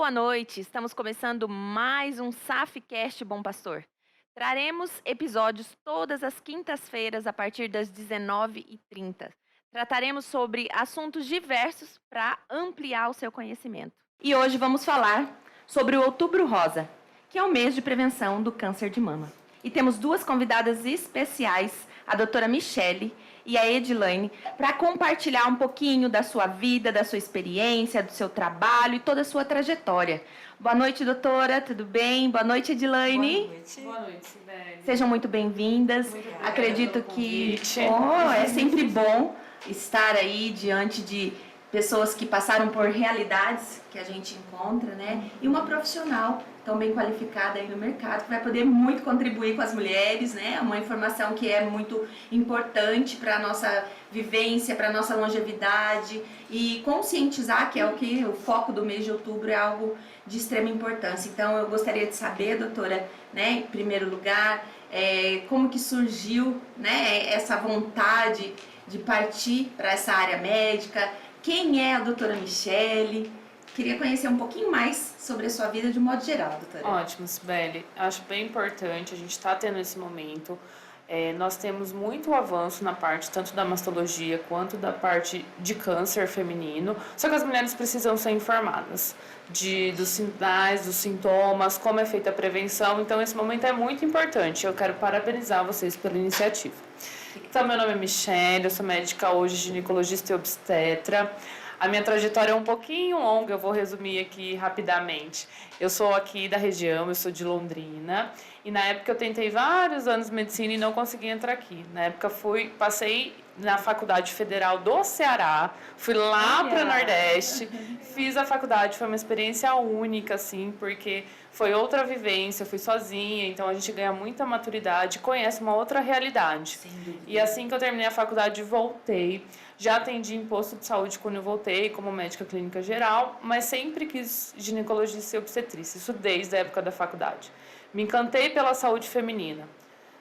boa noite. Estamos começando mais um SAFcast Bom Pastor. Traremos episódios todas as quintas-feiras a partir das 19h30. Trataremos sobre assuntos diversos para ampliar o seu conhecimento. E hoje vamos falar sobre o Outubro Rosa, que é o mês de prevenção do câncer de mama. E temos duas convidadas especiais, a doutora Michele e a Edilaine, para compartilhar um pouquinho da sua vida, da sua experiência, do seu trabalho e toda a sua trajetória. Boa noite, doutora, tudo bem? Boa noite, Edilaine. Boa noite. Boa noite, Sibeli. Sejam muito bem-vindas. Acredito que é sempre bom estar aí diante de pessoas que passaram por realidades que a gente encontra, né? E uma profissional tão bem qualificada aí no mercado, que vai poder muito contribuir com as mulheres, né? Uma informação que é muito importante para a nossa vivência, para a nossa longevidade e conscientizar, que é o foco do mês de outubro, é algo de extrema importância. Então, eu gostaria de saber, doutora, né, em primeiro lugar, como que surgiu, né, essa vontade de partir para essa área médica. Quem é a doutora Michele? Queria conhecer um pouquinho mais sobre a sua vida de um modo geral, doutora. Ótimo, Sibeli. Acho bem importante, a gente está tendo esse momento. Nós temos muito avanço na parte tanto da mastologia quanto da parte de câncer feminino, só que as mulheres precisam ser informadas dos sinais, dos sintomas, como é feita a prevenção, então esse momento é muito importante. Eu quero parabenizar vocês pela iniciativa. Então, meu nome é Michele, eu sou médica hoje, ginecologista e obstetra. A minha trajetória é um pouquinho longa, eu vou resumir aqui rapidamente. Eu sou aqui da região, eu sou de Londrina, e na época eu tentei vários anos de medicina e não consegui entrar aqui. Na época passei na Faculdade Federal do Ceará, fui lá para o Nordeste, fiz a faculdade, foi uma experiência única, assim, porque foi outra vivência, fui sozinha, então a gente ganha muita maturidade, conhece uma outra realidade. E assim que eu terminei a faculdade, voltei. Já atendi em posto de saúde quando eu voltei, como médica clínica geral, mas sempre quis ginecologista e obstetrícia, isso desde a época da faculdade. Me encantei pela saúde feminina.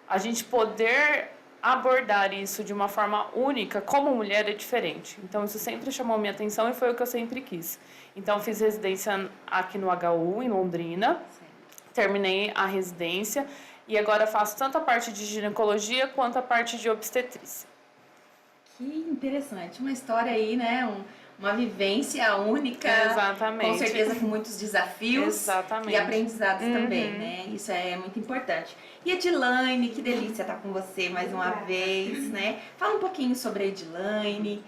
A gente poder abordar isso de uma forma única, como mulher, é diferente. Então, isso sempre chamou minha atenção e foi o que eu sempre quis. Então, fiz residência aqui no HU, em Londrina, terminei a residência e agora faço tanto a parte de ginecologia quanto a parte de obstetrícia. Que interessante, uma história aí, né? Uma vivência única. Exatamente. Com certeza com muitos desafios. Exatamente. E aprendizados também, né? Isso é muito importante. E Edilaine, que delícia estar com você mais uma vez, né? Fala um pouquinho sobre a Edilaine.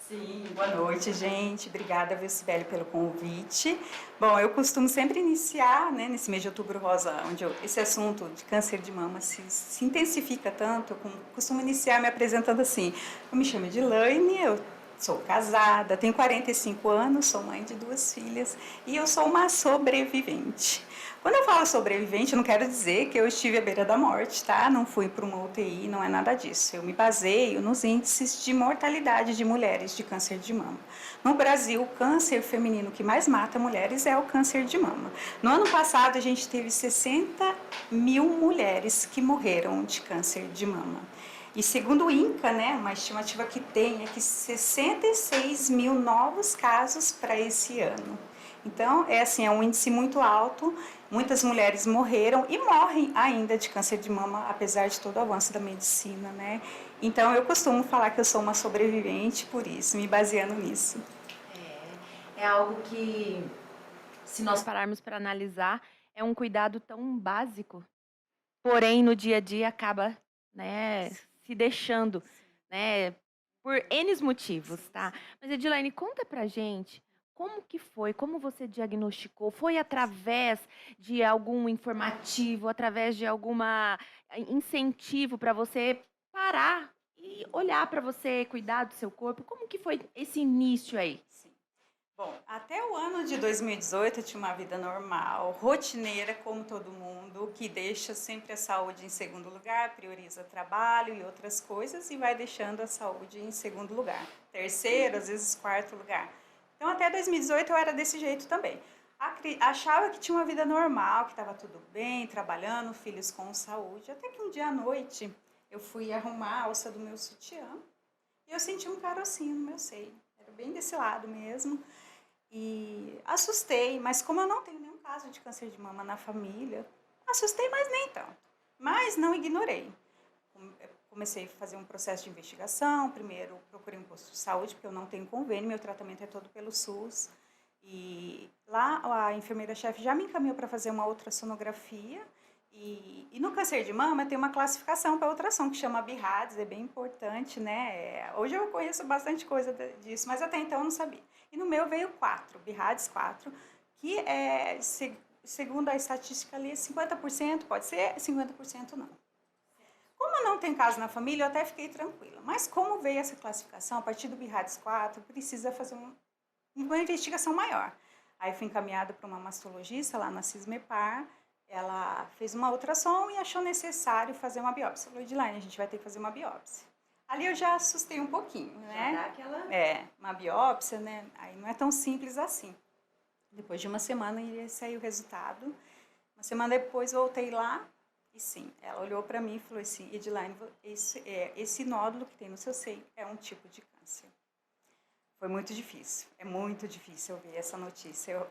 Sim, boa noite, gente. Obrigada, viu, Sibeli, pelo convite. Bom, eu costumo sempre iniciar, né, nesse mês de Outubro Rosa, onde esse assunto de câncer de mama se intensifica tanto, eu costumo iniciar me apresentando assim. Eu me chamo Edilaine, eu sou casada, tenho 45 anos, sou mãe de 2 filhas e eu sou uma sobrevivente. Quando eu falo sobrevivente, eu não quero dizer que eu estive à beira da morte, tá? Não fui para uma UTI, não é nada disso. Eu me baseio nos índices de mortalidade de mulheres de câncer de mama. No Brasil, o câncer feminino que mais mata mulheres é o câncer de mama. No ano passado, a gente teve 60 mil mulheres que morreram de câncer de mama. E segundo o INCA, né, uma estimativa que tem é que 66 mil novos casos para esse ano. Então, é um índice muito alto, muitas mulheres morreram e morrem ainda de câncer de mama, apesar de todo o avanço da medicina, né? Então, eu costumo falar que eu sou uma sobrevivente por isso, me baseando nisso. É algo que, se nós pararmos para analisar, é um cuidado tão básico, porém, no dia a dia acaba, né, se deixando, né, por N motivos, tá? Mas, Edilaine, conta pra gente como que foi, como você diagnosticou? Foi através de algum informativo, através de alguma incentivo para você parar e olhar para você, cuidar do seu corpo? Como que foi esse início aí? Sim. Bom, até o ano de 2018 eu tinha uma vida normal, rotineira, como todo mundo, que deixa sempre a saúde em segundo lugar, prioriza trabalho e outras coisas e vai deixando a saúde em segundo lugar. Terceiro, às vezes quarto lugar. Então, até 2018 eu era desse jeito também. Achava que tinha uma vida normal, que estava tudo bem, trabalhando, filhos com saúde. Até que um dia à noite eu fui arrumar a alça do meu sutiã e eu senti um carocinho no meu seio. Era bem desse lado mesmo. e assustei, mas como eu não tenho nenhum caso de câncer de mama na família, assustei, mas nem tanto. Mas não ignorei. Comecei a fazer um processo de investigação. Primeiro, procurei um posto de saúde, porque eu não tenho convênio, meu tratamento é todo pelo SUS. E lá a enfermeira-chefe já me encaminhou para fazer uma ultrassonografia. E no câncer de mama tem uma classificação para ultrassom que chama BIRADS, é bem importante, né? Hoje eu conheço bastante coisa disso, mas até então eu não sabia. E no meu veio 4, BIRADS 4, que é, segundo a estatística ali, 50%, pode ser 50% não. Como eu não tenho caso na família, eu até fiquei tranquila. Mas como veio essa classificação, a partir do BIRADS 4, precisa fazer uma investigação maior. Aí fui encaminhada para uma mastologista lá na Cismepar. Ela fez uma ultrassom e achou necessário fazer uma biópsia. Falou, Edilane, a gente vai ter que fazer uma biópsia. Ali eu já assustei um pouquinho, né? Já dá aquela... uma biópsia, né? Aí não é tão simples assim. Depois de uma semana iria sair o resultado. Uma semana depois voltei lá e sim, ela olhou para mim e falou assim, Edilane, esse nódulo que tem no seu seio é um tipo de câncer. Foi muito difícil, é muito difícil ouvir essa notícia.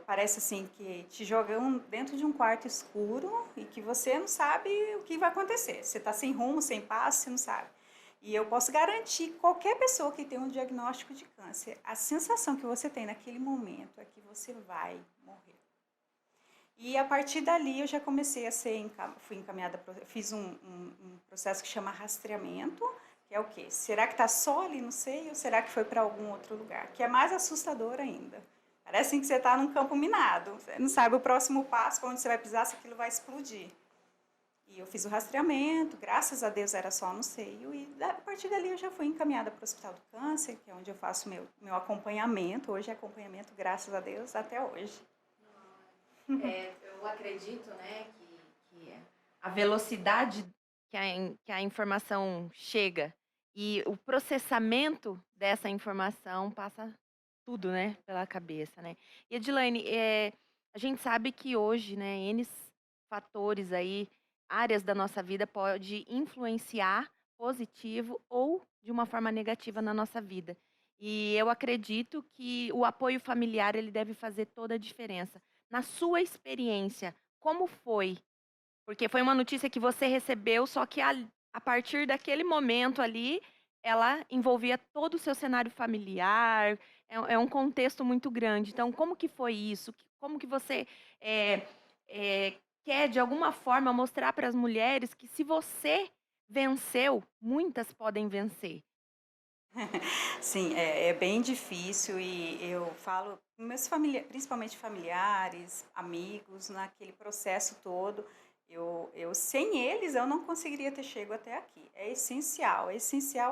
Parece assim que te jogam dentro de um quarto escuro e que você não sabe o que vai acontecer. Você está sem rumo, sem passo, você não sabe. E eu posso garantir, qualquer pessoa que tem um diagnóstico de câncer, a sensação que você tem naquele momento é que você vai morrer. E a partir dali eu já comecei a fui encaminhada, fiz um processo que chama rastreamento, que é o quê? Será que está só ali no seio ou será que foi para algum outro lugar? Que é mais assustador ainda. Parece que você está num campo minado. Você não sabe o próximo passo, para onde você vai pisar, se aquilo vai explodir. E eu fiz o rastreamento, graças a Deus era só no seio. E a partir dali eu já fui encaminhada para o Hospital do Câncer, que é onde eu faço meu acompanhamento. Hoje é acompanhamento, graças a Deus, até hoje. Eu acredito, né, que a velocidade que a informação chega e o processamento dessa informação passa tudo, né, pela cabeça, né? E Edilane, a gente sabe que hoje, né, N fatores aí, áreas da nossa vida pode influenciar positivo ou de uma forma negativa na nossa vida. E eu acredito que o apoio familiar ele deve fazer toda a diferença. Na sua experiência, como foi? Porque foi uma notícia que você recebeu, só que a partir daquele momento ali, ela envolvia todo o seu cenário familiar, é um contexto muito grande. Então, como que foi isso? Como que você quer, de alguma forma, mostrar para as mulheres que se você venceu, muitas podem vencer? Sim, é bem difícil e eu falo com meus principalmente familiares, amigos, naquele processo todo, sem eles eu não conseguiria ter chego até aqui. É essencial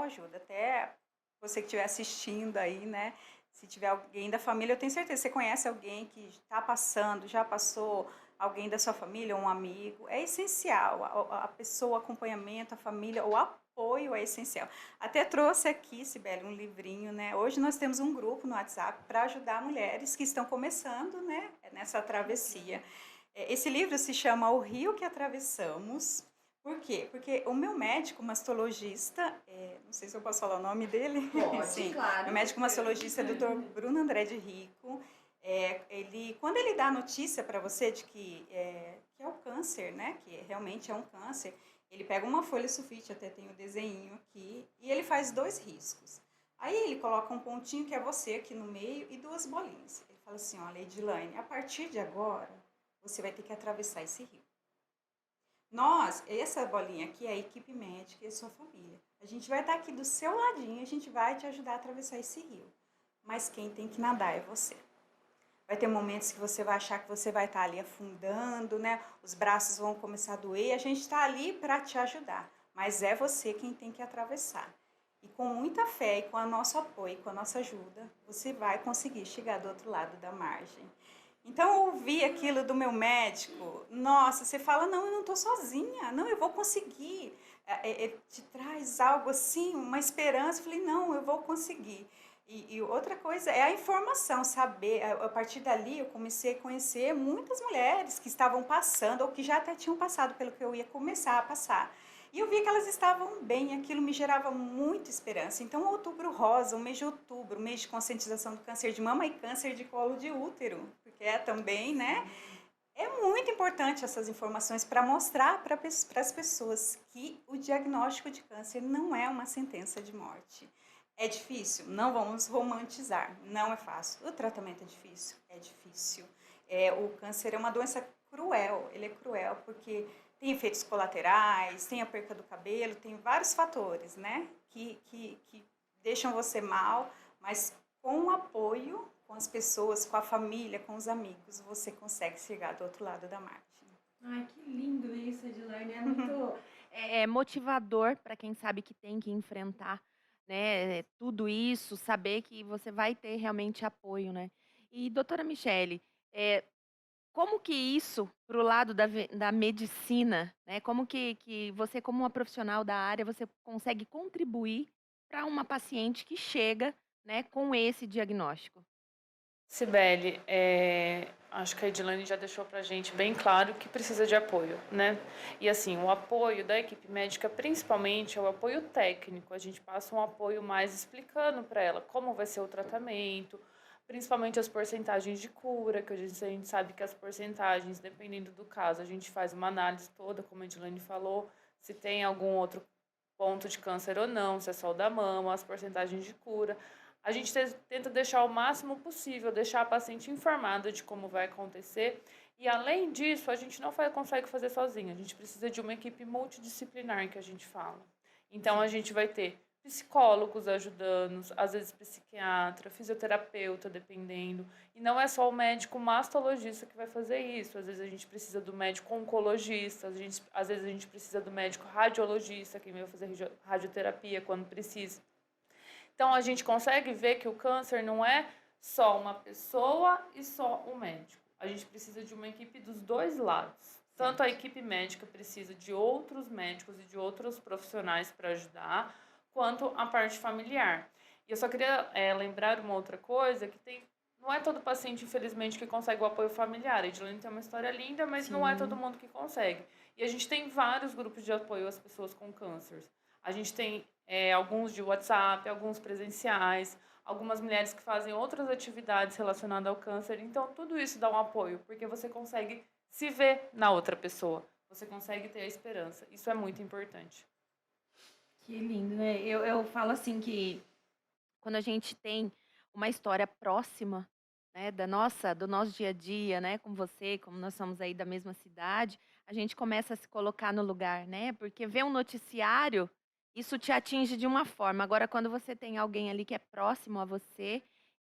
ajuda. Até você que estiver assistindo aí, né? Se tiver alguém da família, eu tenho certeza, você conhece alguém que está passando, já passou, alguém da sua família, um amigo, é essencial. A pessoa, o acompanhamento, a família, o apoio é essencial. Até trouxe aqui, Sibeli, um livrinho, né? Hoje nós temos um grupo no WhatsApp para ajudar mulheres que estão começando, né, nessa travessia. Esse livro se chama O Rio que Atravessamos. Por quê? Porque o meu médico mastologista, não sei se eu posso falar o nome dele. Pode, sim, claro. meu médico mastologista é o Dr. Bruno André de Rico. Quando ele dá a notícia para você de que é o câncer, né, que realmente é um câncer, ele pega uma folha sulfite, até tem o desenho aqui, e ele faz 2 riscos. Aí ele coloca um pontinho que é você aqui no meio e 2 bolinhas. Ele fala assim, olha, Edilane, a partir de agora, você vai ter que atravessar esse rio. Essa bolinha aqui é a equipe médica e a sua família. A gente vai estar aqui do seu ladinho, a gente vai te ajudar a atravessar esse rio. Mas quem tem que nadar é você. Vai ter momentos que você vai achar que você vai estar ali afundando, né? Os braços vão começar a doer. A gente está ali para te ajudar, mas é você quem tem que atravessar. E com muita fé e com o nosso apoio, com a nossa ajuda, você vai conseguir chegar do outro lado da margem. Então, eu ouvi aquilo do meu médico, nossa, você fala, não, eu não estou sozinha, não, eu vou conseguir. Te traz algo assim, uma esperança. Eu falei, não, eu vou conseguir. E outra coisa é a informação, saber. A partir dali eu comecei a conhecer muitas mulheres que estavam passando ou que já até tinham passado pelo que eu ia começar a passar. E eu vi que elas estavam bem, aquilo me gerava muita esperança. Então, o Outubro Rosa, o mês de outubro, o mês de conscientização do câncer de mama e câncer de colo de útero, porque é também, né? É muito importante essas informações para mostrar para as pessoas que o diagnóstico de câncer não é uma sentença de morte. É difícil? Não vamos romantizar, não é fácil. O tratamento é difícil? É difícil. O câncer é uma doença cruel, ele é cruel porque tem efeitos colaterais, tem a perca do cabelo, tem vários fatores, né, que deixam você mal, mas com o apoio, com as pessoas, com a família, com os amigos, você consegue chegar do outro lado da margem. Ai, que lindo isso, Edilane. É muito motivador para quem sabe que tem que enfrentar, né, tudo isso, saber que você vai ter realmente apoio, né? E, doutora Michele, é, como que isso, para o lado da medicina, né? Como que você, como uma profissional da área, você consegue contribuir para uma paciente que chega, né, com esse diagnóstico? Sibeli, acho que a Edilane já deixou para a gente bem claro que precisa de apoio, né? E assim, o apoio da equipe médica, principalmente, é o apoio técnico. A gente passa um apoio mais explicando para ela como vai ser o tratamento, principalmente as porcentagens de cura, que a gente sabe que as porcentagens, dependendo do caso, a gente faz uma análise toda, como a Edilane falou, se tem algum outro ponto de câncer ou não, se é só o da mama, as porcentagens de cura. A gente tenta deixar o máximo possível, deixar a paciente informada de como vai acontecer. E, além disso, a gente não consegue fazer sozinho. A gente precisa de uma equipe multidisciplinar, que a gente fala. Então, a gente vai ter psicólogos ajudando, às vezes psiquiatra, fisioterapeuta, dependendo. E não é só o médico mastologista que vai fazer isso. Às vezes a gente precisa do médico oncologista, às vezes a gente precisa do médico radiologista, que vai fazer radioterapia quando precisa. Então, a gente consegue ver que o câncer não é só uma pessoa e só um médico. A gente precisa de uma equipe dos dois lados. Tanto a equipe médica precisa de outros médicos e de outros profissionais para ajudar, quanto a parte familiar. E eu só queria lembrar uma outra coisa, que não é todo paciente, infelizmente, que consegue o apoio familiar. A Edilene tem uma história linda, mas não é todo mundo que consegue. E a gente tem vários grupos de apoio às pessoas com câncer. A gente tem alguns de WhatsApp, alguns presenciais, algumas mulheres que fazem outras atividades relacionadas ao câncer. Então, tudo isso dá um apoio, porque você consegue se ver na outra pessoa. Você consegue ter a esperança. Isso é muito importante. Que lindo, né? Eu falo assim que quando a gente tem uma história próxima, né, do nosso dia a dia, né, com você, como nós somos aí da mesma cidade, a gente começa a se colocar no lugar, né? Porque ver um noticiário, isso te atinge de uma forma. Agora, quando você tem alguém ali que é próximo a você,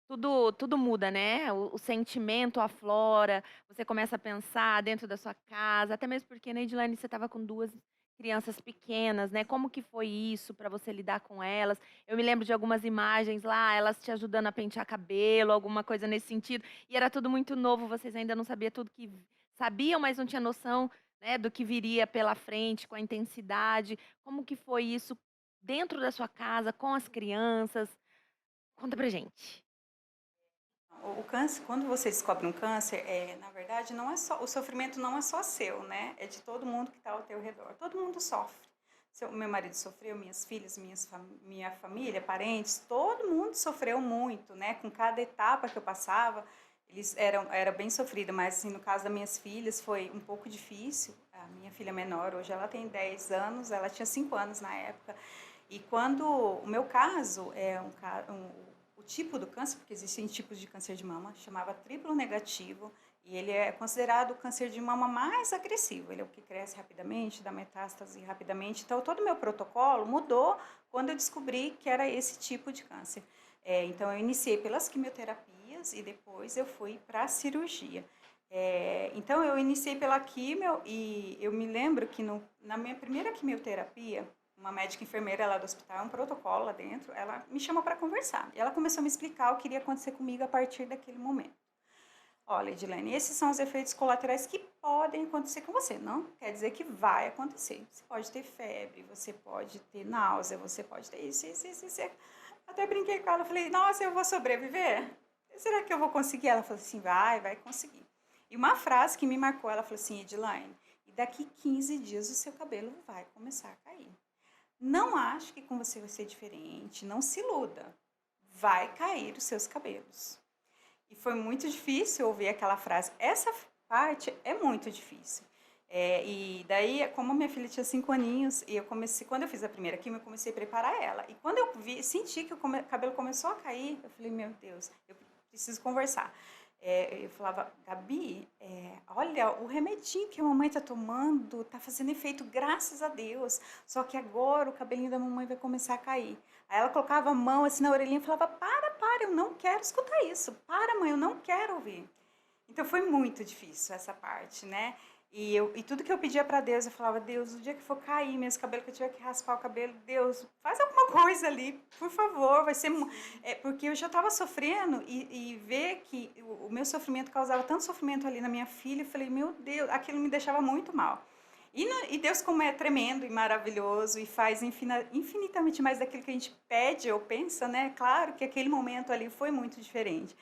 tudo muda, né? O sentimento aflora, você começa a pensar dentro da sua casa, até mesmo porque, né, Edilane, você estava com duas crianças pequenas, né? Como que foi isso para você lidar com elas? Eu me lembro de algumas imagens lá, elas te ajudando a pentear cabelo, alguma coisa nesse sentido, e era tudo muito novo, vocês ainda não sabiam tudo que sabiam, mas não tinha noção, né, do que viria pela frente, com a intensidade. Como que foi isso dentro da sua casa, com as crianças? Conta pra gente. O câncer, quando você descobre um câncer, na verdade, não é só, o sofrimento não é só seu, né? É de todo mundo que está ao teu redor. Todo mundo sofre. Meu marido sofreu, minhas filhas, minha família, parentes, todo mundo sofreu muito, né? Com cada etapa que eu passava, era bem sofrida, mas assim, no caso das minhas filhas foi um pouco difícil. A minha filha menor, hoje ela tem 10 anos, ela tinha 5 anos na época. E quando o meu caso o tipo do câncer, porque existem tipos de câncer de mama, chamava triplo negativo, e ele é considerado o câncer de mama mais agressivo. Ele é o que cresce rapidamente, dá metástase rapidamente. Então, todo o meu protocolo mudou quando eu descobri que era esse tipo de câncer. Então, eu iniciei pelas quimioterapias e depois eu fui para a cirurgia. Então, eu iniciei pela quimio e eu me lembro que na minha primeira quimioterapia, uma médica enfermeira lá do hospital, um protocolo lá dentro, ela me chamou para conversar. E ela começou a me explicar o que iria acontecer comigo a partir daquele momento. Olha, Edilene, esses são os efeitos colaterais que podem acontecer com você. Não quer dizer que vai acontecer. Você pode ter febre, você pode ter náusea, você pode ter isso. Até brinquei com ela, falei, nossa, eu vou sobreviver? Será que eu vou conseguir? Ela falou assim, vai conseguir. E uma frase que me marcou, ela falou assim, Edilene, daqui 15 dias o seu cabelo vai começar a cair. Não ache que com você vai ser diferente, não se iluda. Vai cair os seus cabelos. E foi muito difícil ouvir aquela frase. Essa parte é muito difícil. E daí, como a minha filha tinha 5 aninhos, e quando eu fiz a primeira quimio, eu comecei a preparar ela. E quando eu senti que o cabelo começou a cair, eu falei, meu Deus, eu preciso conversar. Eu falava, Gabi, olha, o remedinho que a mamãe está tomando está fazendo efeito, graças a Deus. Só que agora o cabelinho da mamãe vai começar a cair. Aí ela colocava a mão assim na orelhinha e falava, para, eu não quero escutar isso. Para, mãe, eu não quero ouvir. Então foi muito difícil essa parte, né? E tudo que eu pedia para Deus, eu falava, Deus, o dia que for cair meus cabelos, que eu tiver que raspar o cabelo, Deus, faz alguma coisa ali, por favor, vai ser... porque eu já estava sofrendo e ver que o meu sofrimento causava tanto sofrimento ali na minha filha, eu falei, meu Deus, aquilo me deixava muito mal. E Deus, como é tremendo e maravilhoso e faz infinitamente mais daquilo que a gente pede ou pensa, né? Claro que aquele momento ali foi muito diferente.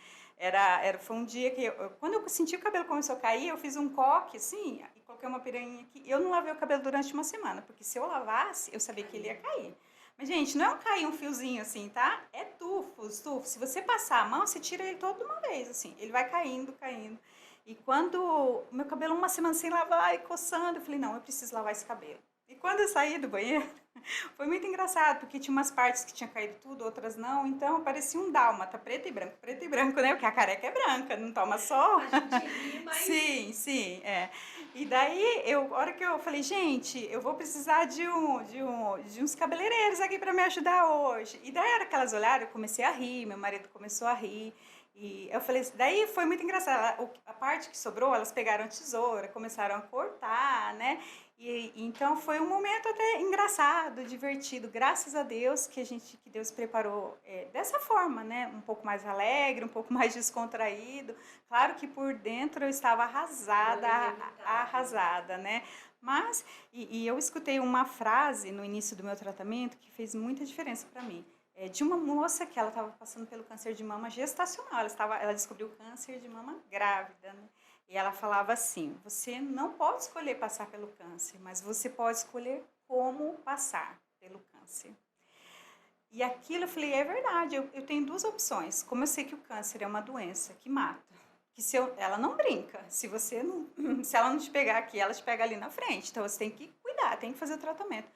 Foi um dia que, quando eu senti que o cabelo começou a cair, eu fiz um coque, assim, e coloquei uma pirainha aqui. Eu não lavei o cabelo durante uma semana, porque se eu lavasse, eu sabia que ele ia cair. Mas, gente, não é cair um fiozinho assim, tá? É tufos. Se você passar a mão, você tira ele todo de uma vez, assim. Ele vai caindo, caindo. E quando o meu cabelo, uma semana sem lavar e coçando, eu falei, não, eu preciso lavar esse cabelo. E quando eu saí do banheiro, foi muito engraçado, porque tinha umas partes que tinha caído tudo, outras não, então parecia um dálmata, preto e branco, né? Porque a careca é branca, não toma sol. A gente ri, mas... Sim, é. E daí, a hora que eu falei, gente, eu vou precisar de uns cabeleireiros aqui para me ajudar hoje. E daí, a hora que elas olharam, eu comecei a rir, meu marido começou a rir. E eu falei, daí foi muito engraçado, a parte que sobrou, elas pegaram a tesoura, começaram a cortar, né? Então foi um momento até engraçado, divertido, graças a Deus que Deus preparou dessa forma, né? Um pouco mais alegre, um pouco mais descontraído. Claro que por dentro eu estava arrasada, né? Mas, eu escutei uma frase no início do meu tratamento que fez muita diferença para mim. De uma moça que ela estava passando pelo câncer de mama gestacional, ela descobriu câncer de mama grávida, né? E ela falava assim, você não pode escolher passar pelo câncer, mas você pode escolher como passar pelo câncer. E aquilo eu falei, é verdade, eu tenho 2 opções. Como eu sei que o câncer é uma doença que mata, que ela não brinca, se ela não te pegar aqui, ela te pega ali na frente, então você tem que cuidar, tem que fazer o tratamento.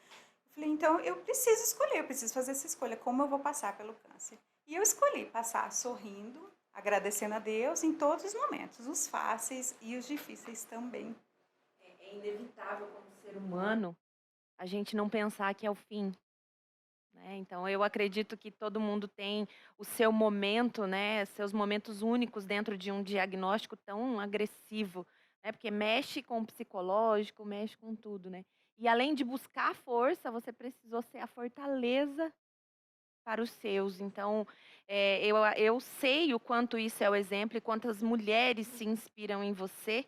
Falei, então eu preciso escolher, eu preciso fazer essa escolha, como eu vou passar pelo câncer. E eu escolhi passar sorrindo, agradecendo a Deus em todos os momentos, os fáceis e os difíceis também. É inevitável como ser humano a gente não pensar que é o fim, né? Então eu acredito que todo mundo tem o seu momento, né? Seus momentos únicos dentro de um diagnóstico tão agressivo, né? Porque mexe com o psicológico, mexe com tudo, né? E além de buscar força, você precisou ser a fortaleza para os seus. Então, eu sei o quanto isso é o exemplo e quantas mulheres se inspiram em você.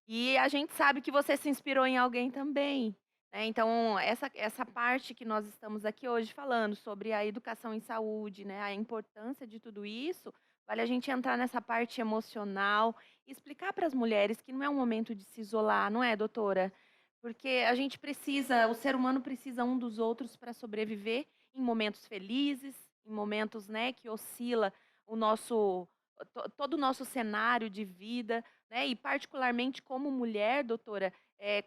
E a gente sabe que você se inspirou em alguém também, né? Então, essa parte que nós estamos aqui hoje falando sobre a educação em saúde, né? A importância de tudo isso, vale a gente entrar nessa parte emocional e explicar para as mulheres que não é um momento de se isolar, não é, doutora? Porque a gente precisa, o ser humano precisa um dos outros para sobreviver em momentos felizes, em momentos, né, que oscila todo o nosso cenário de vida, né? E particularmente como mulher, doutora,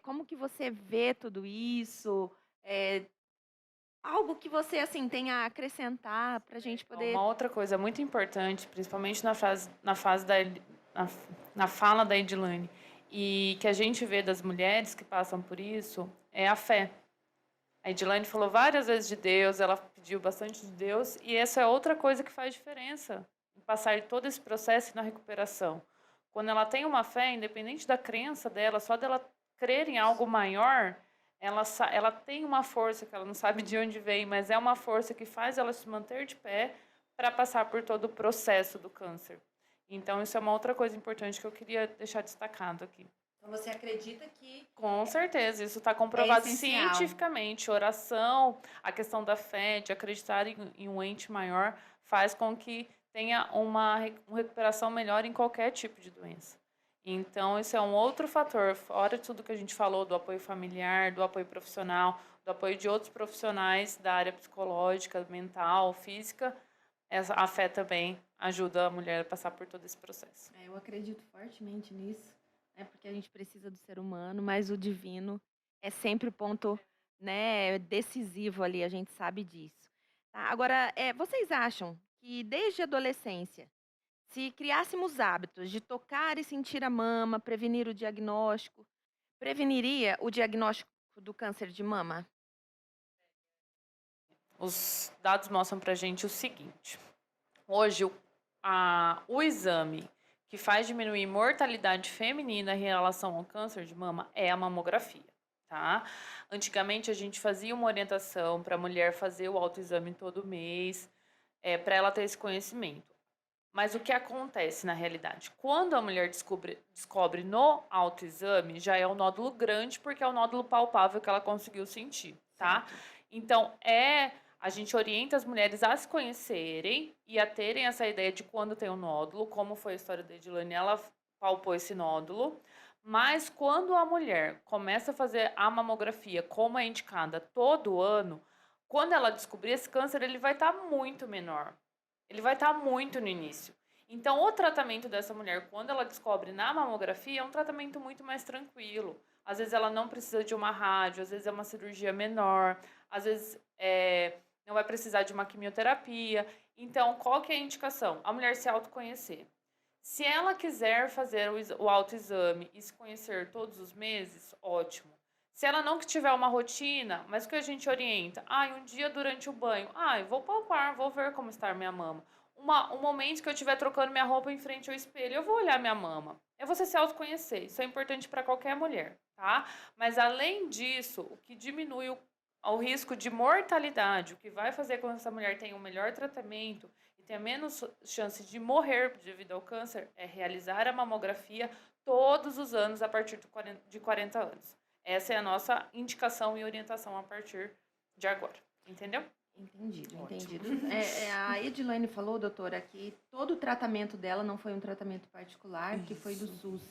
como que você vê tudo isso? Algo que você assim tenha a acrescentar para a gente poder. Uma outra coisa muito importante, principalmente na fala da Edilane, e que a gente vê das mulheres que passam por isso, é a fé. A Edilane falou várias vezes de Deus, ela pediu bastante de Deus, e essa é outra coisa que faz diferença em passar todo esse processo na recuperação. Quando ela tem uma fé, independente da crença dela, só dela crer em algo maior, ela tem uma força que ela não sabe de onde vem, mas é uma força que faz ela se manter de pé para passar por todo o processo do câncer. Então, isso é uma outra coisa importante que eu queria deixar destacado aqui. Então você acredita que... Com certeza, isso está comprovado cientificamente. Oração, a questão da fé, de acreditar em um ente maior, faz com que tenha uma recuperação melhor em qualquer tipo de doença. Então, esse é um outro fator, fora tudo que a gente falou do apoio familiar, do apoio profissional, do apoio de outros profissionais da área psicológica, mental, física, a fé também ajuda a mulher a passar por todo esse processo. Eu acredito fortemente nisso, né? Porque a gente precisa do ser humano, mas o divino é sempre o ponto, né, decisivo ali, a gente sabe disso. Tá? Agora, vocês acham que desde a adolescência, se criássemos hábitos de tocar e sentir a mama, prevenir o diagnóstico, preveniria o diagnóstico do câncer de mama? Os dados mostram para a gente o seguinte: hoje, o exame que faz diminuir mortalidade feminina em relação ao câncer de mama é a mamografia, tá? Antigamente, a gente fazia uma orientação para a mulher fazer o autoexame todo mês, para ela ter esse conhecimento. Mas o que acontece na realidade? Quando a mulher descobre no autoexame, já é um nódulo grande, porque é um nódulo palpável que ela conseguiu sentir, tá? Então, a gente orienta as mulheres a se conhecerem e a terem essa ideia de quando tem um nódulo, como foi a história da Edilane, ela palpou esse nódulo. Mas quando a mulher começa a fazer a mamografia, como é indicada todo ano, quando ela descobrir esse câncer, ele vai estar muito menor. Ele vai estar muito no início. Então, o tratamento dessa mulher, quando ela descobre na mamografia, é um tratamento muito mais tranquilo. Às vezes ela não precisa de uma rádio, às vezes é uma cirurgia menor, às vezes não vai precisar de uma quimioterapia. Então, qual que é a indicação? A mulher se autoconhecer. Se ela quiser fazer o autoexame e se conhecer todos os meses, ótimo. Se ela não tiver uma rotina, mas o que a gente orienta? Um dia durante o banho, eu vou palpar, vou ver como está minha mama. Um momento que eu estiver trocando minha roupa em frente ao espelho, eu vou olhar minha mama. É você se autoconhecer. Isso é importante para qualquer mulher, tá? Mas além disso, o que diminui o risco de mortalidade, o que vai fazer com que essa mulher tenha um melhor tratamento e tenha menos chance de morrer devido ao câncer, é realizar a mamografia todos os anos a partir de 40 anos. Essa é a nossa indicação e orientação a partir de agora. Entendeu? Entendido. A Edilane falou, doutora, que todo o tratamento dela não foi um tratamento particular, que foi do SUS.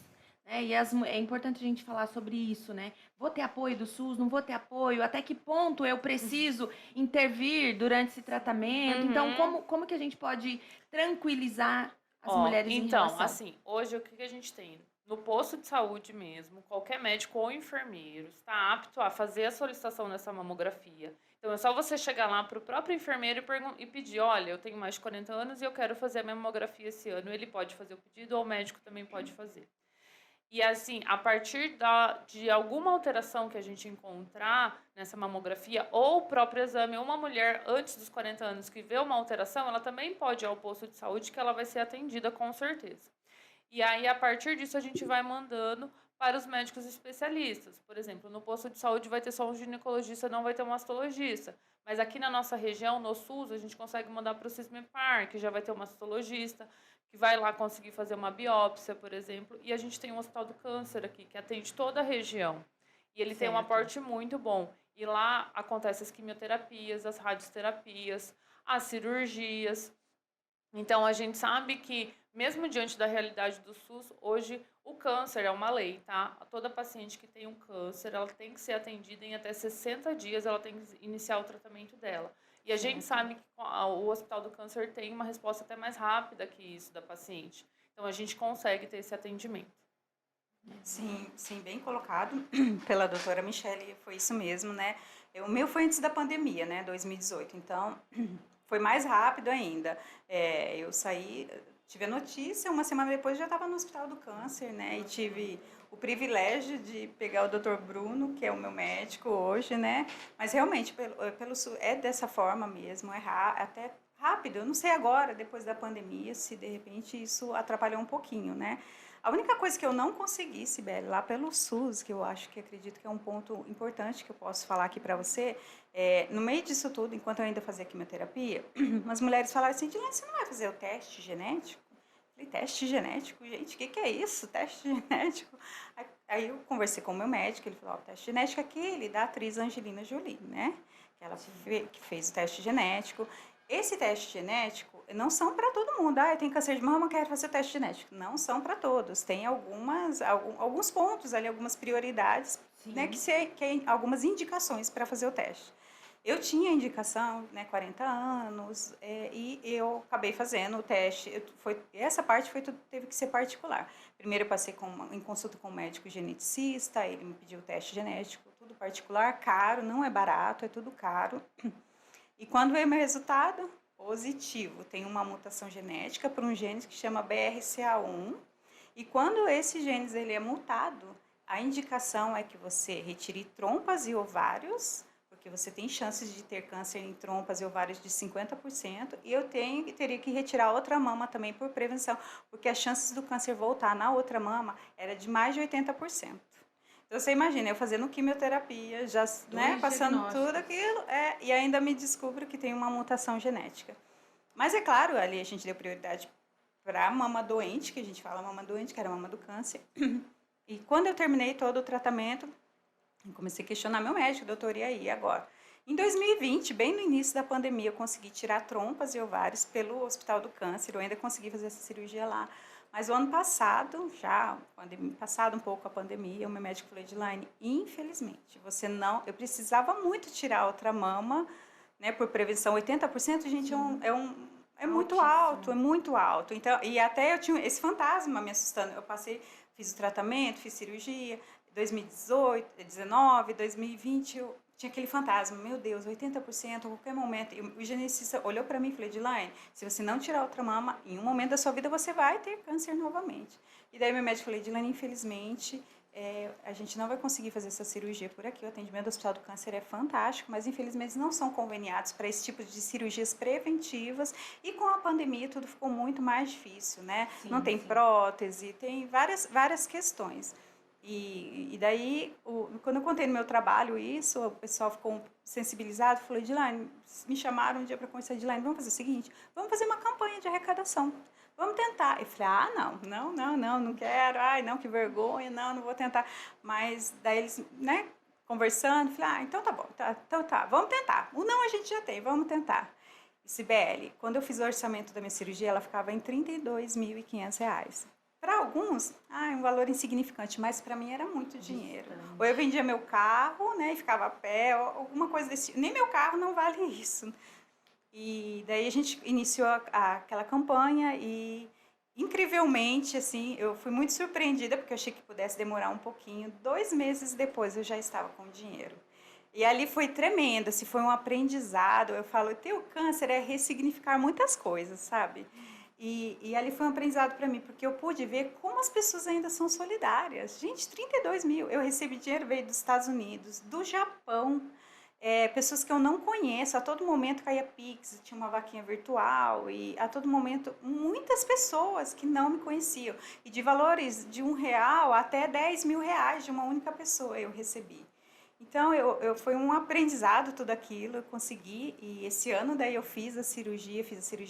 E é importante a gente falar sobre isso, né? Vou ter apoio do SUS, não vou ter apoio? Até que ponto eu preciso intervir durante esse tratamento? Então, como que a gente pode tranquilizar as mulheres em relação? Então, assim, hoje o que a gente tem? No posto de saúde mesmo, qualquer médico ou enfermeiro está apto a fazer a solicitação dessa mamografia. Então, é só você chegar lá para o próprio enfermeiro e pedir, olha, eu tenho mais de 40 anos e eu quero fazer a mamografia esse ano. Ele pode fazer o pedido ou o médico também pode fazer. E assim, a partir de alguma alteração que a gente encontrar nessa mamografia ou o próprio exame, uma mulher antes dos 40 anos que vê uma alteração, ela também pode ir ao posto de saúde que ela vai ser atendida com certeza. E aí, a partir disso, a gente vai mandando para os médicos especialistas. Por exemplo, no posto de saúde vai ter só um ginecologista, não vai ter um mastologista. Mas aqui na nossa região, no SUS, a gente consegue mandar para o Cismepar, que já vai ter um mastologista, que vai lá conseguir fazer uma biópsia, por exemplo. E a gente tem um Hospital do Câncer aqui, que atende toda a região. E ele tem um aporte muito bom. E lá acontecem as quimioterapias, as radioterapias, as cirurgias. Então, a gente sabe que, mesmo diante da realidade do SUS, hoje o câncer é uma lei, tá? Toda paciente que tem um câncer, ela tem que ser atendida em até 60 dias, ela tem que iniciar o tratamento dela. E a gente sabe que o Hospital do Câncer tem uma resposta até mais rápida que isso da paciente. Então, a gente consegue ter esse atendimento. Sim, bem colocado pela doutora Michele, foi isso mesmo, né? O meu foi antes da pandemia, né, 2018, então foi mais rápido ainda. Eu saí, tive a notícia, uma semana depois já estava no Hospital do Câncer, né, e tive o privilégio de pegar o Dr. Bruno, que é o meu médico hoje, né, mas realmente é dessa forma mesmo, até rápido. Eu não sei agora, depois da pandemia, se de repente isso atrapalhou um pouquinho, né. A única coisa que eu não consegui, Sibeli, lá pelo SUS, que eu acredito que é um ponto importante que eu posso falar aqui para você, no meio disso tudo, enquanto eu ainda fazia quimioterapia, umas mulheres falaram assim, Dilane, você não vai fazer o teste genético? Eu falei, teste genético? Gente, o que é isso, teste genético? Aí eu conversei com o meu médico, ele falou, o teste genético é aquele da atriz Angelina Jolie, né? Que ela que fez o teste genético. Esse teste genético, não são para todo mundo. Eu tenho câncer de mama, quero fazer teste genético. Não são para todos. Tem alguns pontos ali, algumas prioridades, né, que algumas indicações para fazer o teste. Eu tinha indicação, né, 40 anos, e eu acabei fazendo o teste. Essa parte teve que ser particular. Primeiro eu passei em consulta com um médico geneticista, ele me pediu o teste genético, tudo particular, caro, não é barato, é tudo caro. E quando veio meu resultado? Positivo. Tem uma mutação genética para um gene que chama BRCA1. E quando esse gene ele é mutado, a indicação é que você retire trompas e ovários, porque você tem chances de ter câncer em trompas e ovários de 50%, e eu teria que retirar outra mama também por prevenção, porque as chances do câncer voltar na outra mama era de mais de 80%. Então, você imagina, eu fazendo quimioterapia, já, né, passando tudo aquilo, e ainda me descubro que tem uma mutação genética. Mas, é claro, ali a gente deu prioridade para a mama doente, que a gente fala mama doente, que era a mama do câncer. E quando eu terminei todo o tratamento, eu comecei a questionar meu médico, doutor, e aí, agora? Em 2020, bem no início da pandemia, eu consegui tirar trompas e ovários pelo Hospital do Câncer, eu ainda consegui fazer essa cirurgia lá. Mas o ano passado, passado um pouco a pandemia, o meu médico falou, Edilaine, infelizmente, eu precisava muito tirar outra mama, né, por prevenção. 80%, gente, é muito alto, é muito alto. Então, e até eu tinha esse fantasma me assustando. Eu fiz o tratamento, fiz cirurgia, 2018, 2019, 2020, eu tinha aquele fantasma, meu Deus, 80% a qualquer momento. E o geneticista olhou para mim e falou, Edilaine, se você não tirar outra mama, em um momento da sua vida você vai ter câncer novamente. E daí meu médico falou, Edilaine, infelizmente, a gente não vai conseguir fazer essa cirurgia por aqui. O atendimento do Hospital do Câncer é fantástico, mas infelizmente não são conveniados para esse tipo de cirurgias preventivas. E com a pandemia tudo ficou muito mais difícil, né? Sim, não tem prótese, tem várias questões. E daí, quando eu contei no meu trabalho isso, o pessoal ficou sensibilizado, falou, Edilaine, me chamaram um dia para conversar, Edilaine, vamos fazer o seguinte, vamos fazer uma campanha de arrecadação, vamos tentar. Eu falei, não quero, não, que vergonha, não vou tentar. Mas daí eles, né, conversando, falei, então tá bom, então tá, vamos tentar. O não a gente já tem, vamos tentar. E Sibeli, quando eu fiz o orçamento da minha cirurgia, ela ficava em R$ 32.500. Para alguns, um valor insignificante, mas para mim era muito dinheiro. Ou eu vendia meu carro, né, e ficava a pé, ou alguma coisa desse tipo. Nem meu carro não vale isso. E daí a gente iniciou aquela campanha e, incrivelmente, assim, eu fui muito surpreendida, porque eu achei que pudesse demorar um pouquinho. 2 meses depois eu já estava com dinheiro. E ali foi tremendo, assim, foi um aprendizado. Eu falo, ter o câncer é ressignificar muitas coisas, sabe? E ali foi um aprendizado para mim, porque eu pude ver como as pessoas ainda são solidárias. Gente, 32 mil. Eu recebi dinheiro, veio dos Estados Unidos, do Japão, pessoas que eu não conheço. A todo momento caía Pix, tinha uma vaquinha virtual, e a todo momento muitas pessoas que não me conheciam. E de valores de R$1 até R$10.000 de uma única pessoa eu recebi. Então, foi um aprendizado tudo aquilo, eu consegui, e esse ano daí eu fiz a cirurgia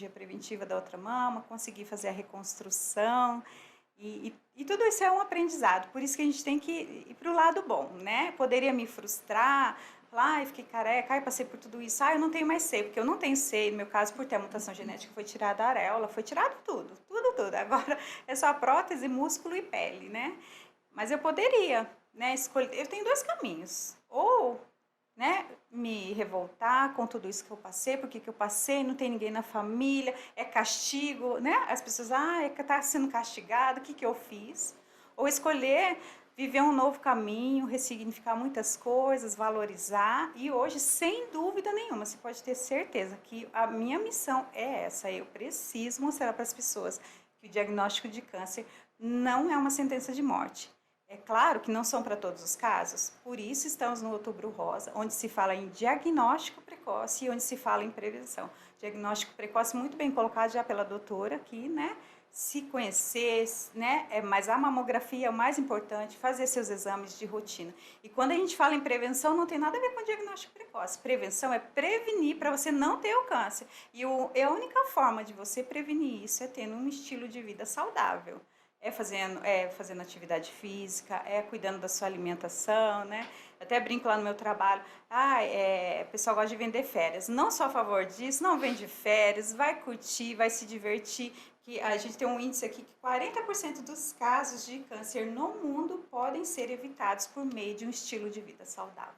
preventiva da outra mama, consegui fazer a reconstrução, e tudo isso é um aprendizado, por isso que a gente tem que ir para o lado bom, né? Poderia me frustrar, falar, fiquei careca, passei por tudo isso, eu não tenho mais seio, porque eu não tenho seio, no meu caso, por ter a mutação genética, foi tirada a areola, foi tirado tudo, agora é só prótese, músculo e pele, né? Mas eu poderia, né, escolher, eu tenho 2 caminhos, ou, né, me revoltar com tudo isso que eu passei, porque que eu passei, não tem ninguém na família, é castigo, né, as pessoas, tá sendo castigado, o que eu fiz? Ou escolher viver um novo caminho, ressignificar muitas coisas, valorizar, e hoje, sem dúvida nenhuma, você pode ter certeza que a minha missão é essa, eu preciso mostrar para as pessoas que o diagnóstico de câncer não é uma sentença de morte. É claro que não são para todos os casos, por isso estamos no Outubro Rosa, onde se fala em diagnóstico precoce e onde se fala em prevenção. Diagnóstico precoce muito bem colocado já pela doutora aqui, né? Se conhecer, né? Mas a mamografia é o mais importante, fazer seus exames de rotina. E quando a gente fala em prevenção, não tem nada a ver com diagnóstico precoce. Prevenção é prevenir para você não ter o câncer. E a única forma de você prevenir isso é tendo um estilo de vida saudável. fazendo atividade física, cuidando da sua alimentação, né? Até brinco lá no meu trabalho, o pessoal gosta de vender férias. Não sou a favor disso, não vende férias, vai curtir, vai se divertir. Que a gente tem um índice aqui que 40% dos casos de câncer no mundo podem ser evitados por meio de um estilo de vida saudável.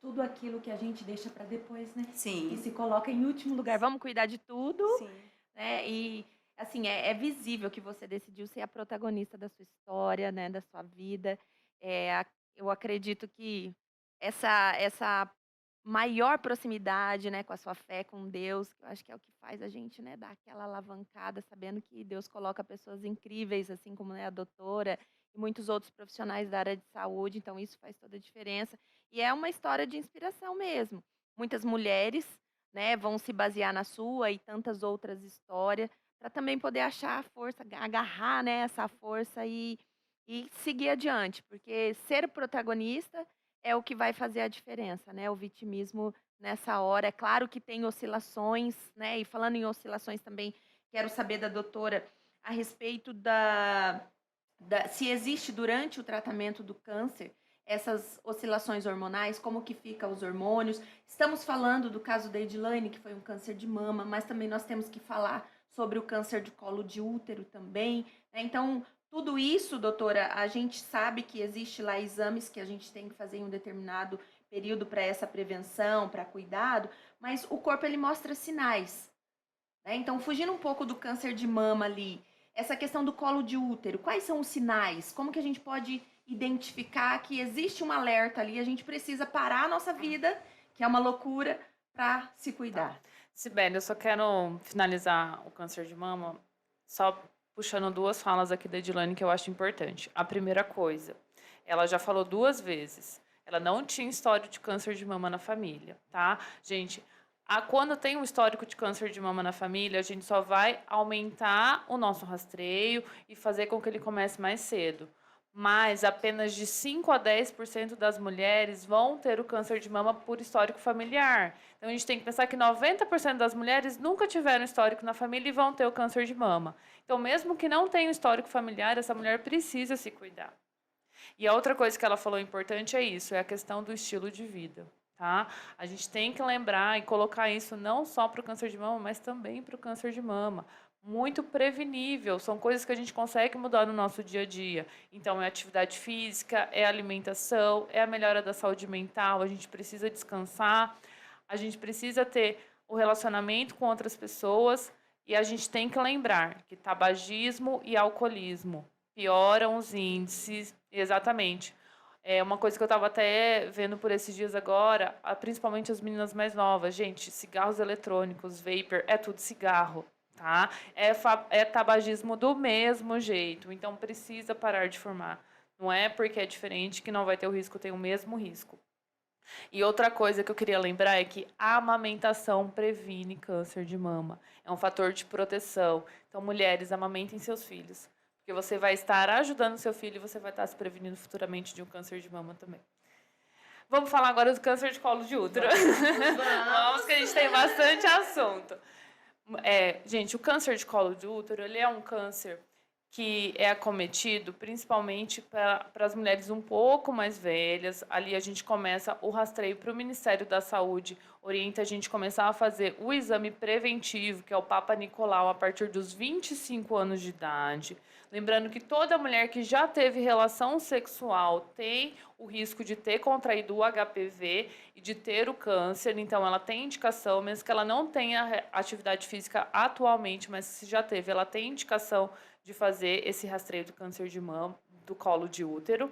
Tudo aquilo que a gente deixa para depois, né? Sim. E se coloca em último lugar. Vamos cuidar de tudo. Sim. Né? E, assim, é visível que você decidiu ser a protagonista da sua história, né? Da sua vida. Eu acredito que essa maior proximidade, né, com a sua fé, com Deus, eu acho que é o que faz a gente, né, dar aquela alavancada, sabendo que Deus coloca pessoas incríveis, assim como, né, a doutora e muitos outros profissionais da área de saúde, então isso faz toda a diferença. E é uma história de inspiração mesmo. Muitas mulheres, né, vão se basear na sua e tantas outras histórias, para também poder achar a força, agarrar, né, essa força e seguir adiante, porque ser protagonista é o que vai fazer a diferença, né? O vitimismo nessa hora, é claro que tem oscilações, né? E falando em oscilações também, quero saber da doutora a respeito se existe durante o tratamento do câncer essas oscilações hormonais, como que fica os hormônios. Estamos falando do caso da Edilane, que foi um câncer de mama, mas também nós temos que falar sobre o câncer de colo de útero também, né? Então, tudo isso, doutora, a gente sabe que existe lá exames que a gente tem que fazer em um determinado período para essa prevenção, para cuidado, mas o corpo ele mostra sinais, né? Então, fugindo um pouco do câncer de mama ali, essa questão do colo de útero, quais são os sinais? Como que a gente pode identificar que existe um alerta ali, a gente precisa parar a nossa vida, que é uma loucura, para se cuidar? Sibeli, eu só quero finalizar o câncer de mama só puxando duas falas aqui da Edilane que eu acho importante. A primeira coisa, ela já falou 2 vezes, ela não tinha histórico de câncer de mama na família, tá? Gente, quando tem um histórico de câncer de mama na família, a gente só vai aumentar o nosso rastreio e fazer com que ele comece mais cedo. Mas apenas de 5 a 10% das mulheres vão ter o câncer de mama por histórico familiar. Então, a gente tem que pensar que 90% das mulheres nunca tiveram histórico na família e vão ter o câncer de mama. Então, mesmo que não tenha histórico familiar, essa mulher precisa se cuidar. E a outra coisa que ela falou importante é isso, é a questão do estilo de vida. Tá? A gente tem que lembrar e colocar isso não só para o câncer de mama, mas também para o câncer de mama. Muito prevenível, são coisas que a gente consegue mudar no nosso dia a dia. Então, é atividade física, é alimentação, é a melhora da saúde mental, a gente precisa descansar, a gente precisa ter o relacionamento com outras pessoas e a gente tem que lembrar que tabagismo e alcoolismo pioram os índices, exatamente. É uma coisa que eu estava até vendo por esses dias agora, principalmente as meninas mais novas. Gente, cigarros eletrônicos, vapor, é tudo cigarro, tá? É tabagismo do mesmo jeito, então precisa parar de fumar. Não é porque é diferente que não vai ter o risco, tem o mesmo risco. E outra coisa que eu queria lembrar é que a amamentação previne câncer de mama. É um fator de proteção. Então, mulheres, amamentem seus filhos. Porque você vai estar ajudando seu filho e você vai estar se prevenindo futuramente de um câncer de mama também. Vamos falar agora do câncer de colo de útero. Vamos, que a gente tem bastante assunto. Gente, o câncer de colo de útero, ele é um câncer que é acometido principalmente para as mulheres um pouco mais velhas. Ali a gente começa o rastreio para o Ministério da Saúde, orienta a gente começar a fazer o exame preventivo, que é o Papa Nicolau, a partir dos 25 anos de idade. Lembrando que toda mulher que já teve relação sexual tem o risco de ter contraído o HPV e de ter o câncer, então ela tem indicação, mesmo que ela não tenha atividade física atualmente, mas se já teve, ela tem indicação de fazer esse rastreio do câncer de mama, do colo de útero.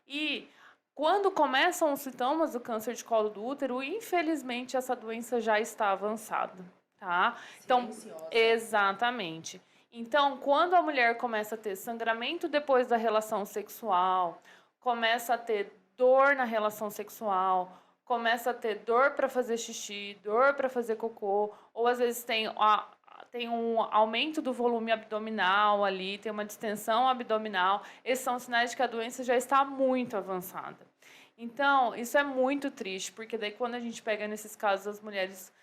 E quando começam os sintomas do câncer de colo do útero, infelizmente essa doença já está avançada, tá? Então, exatamente. Então, quando a mulher começa a ter sangramento depois da relação sexual, começa a ter dor na relação sexual, começa a ter dor para fazer xixi, dor para fazer cocô, ou às vezes tem um aumento do volume abdominal ali, tem uma distensão abdominal, esses são sinais de que a doença já está muito avançada. Então, isso é muito triste, porque daí quando a gente pega nesses casos as mulheres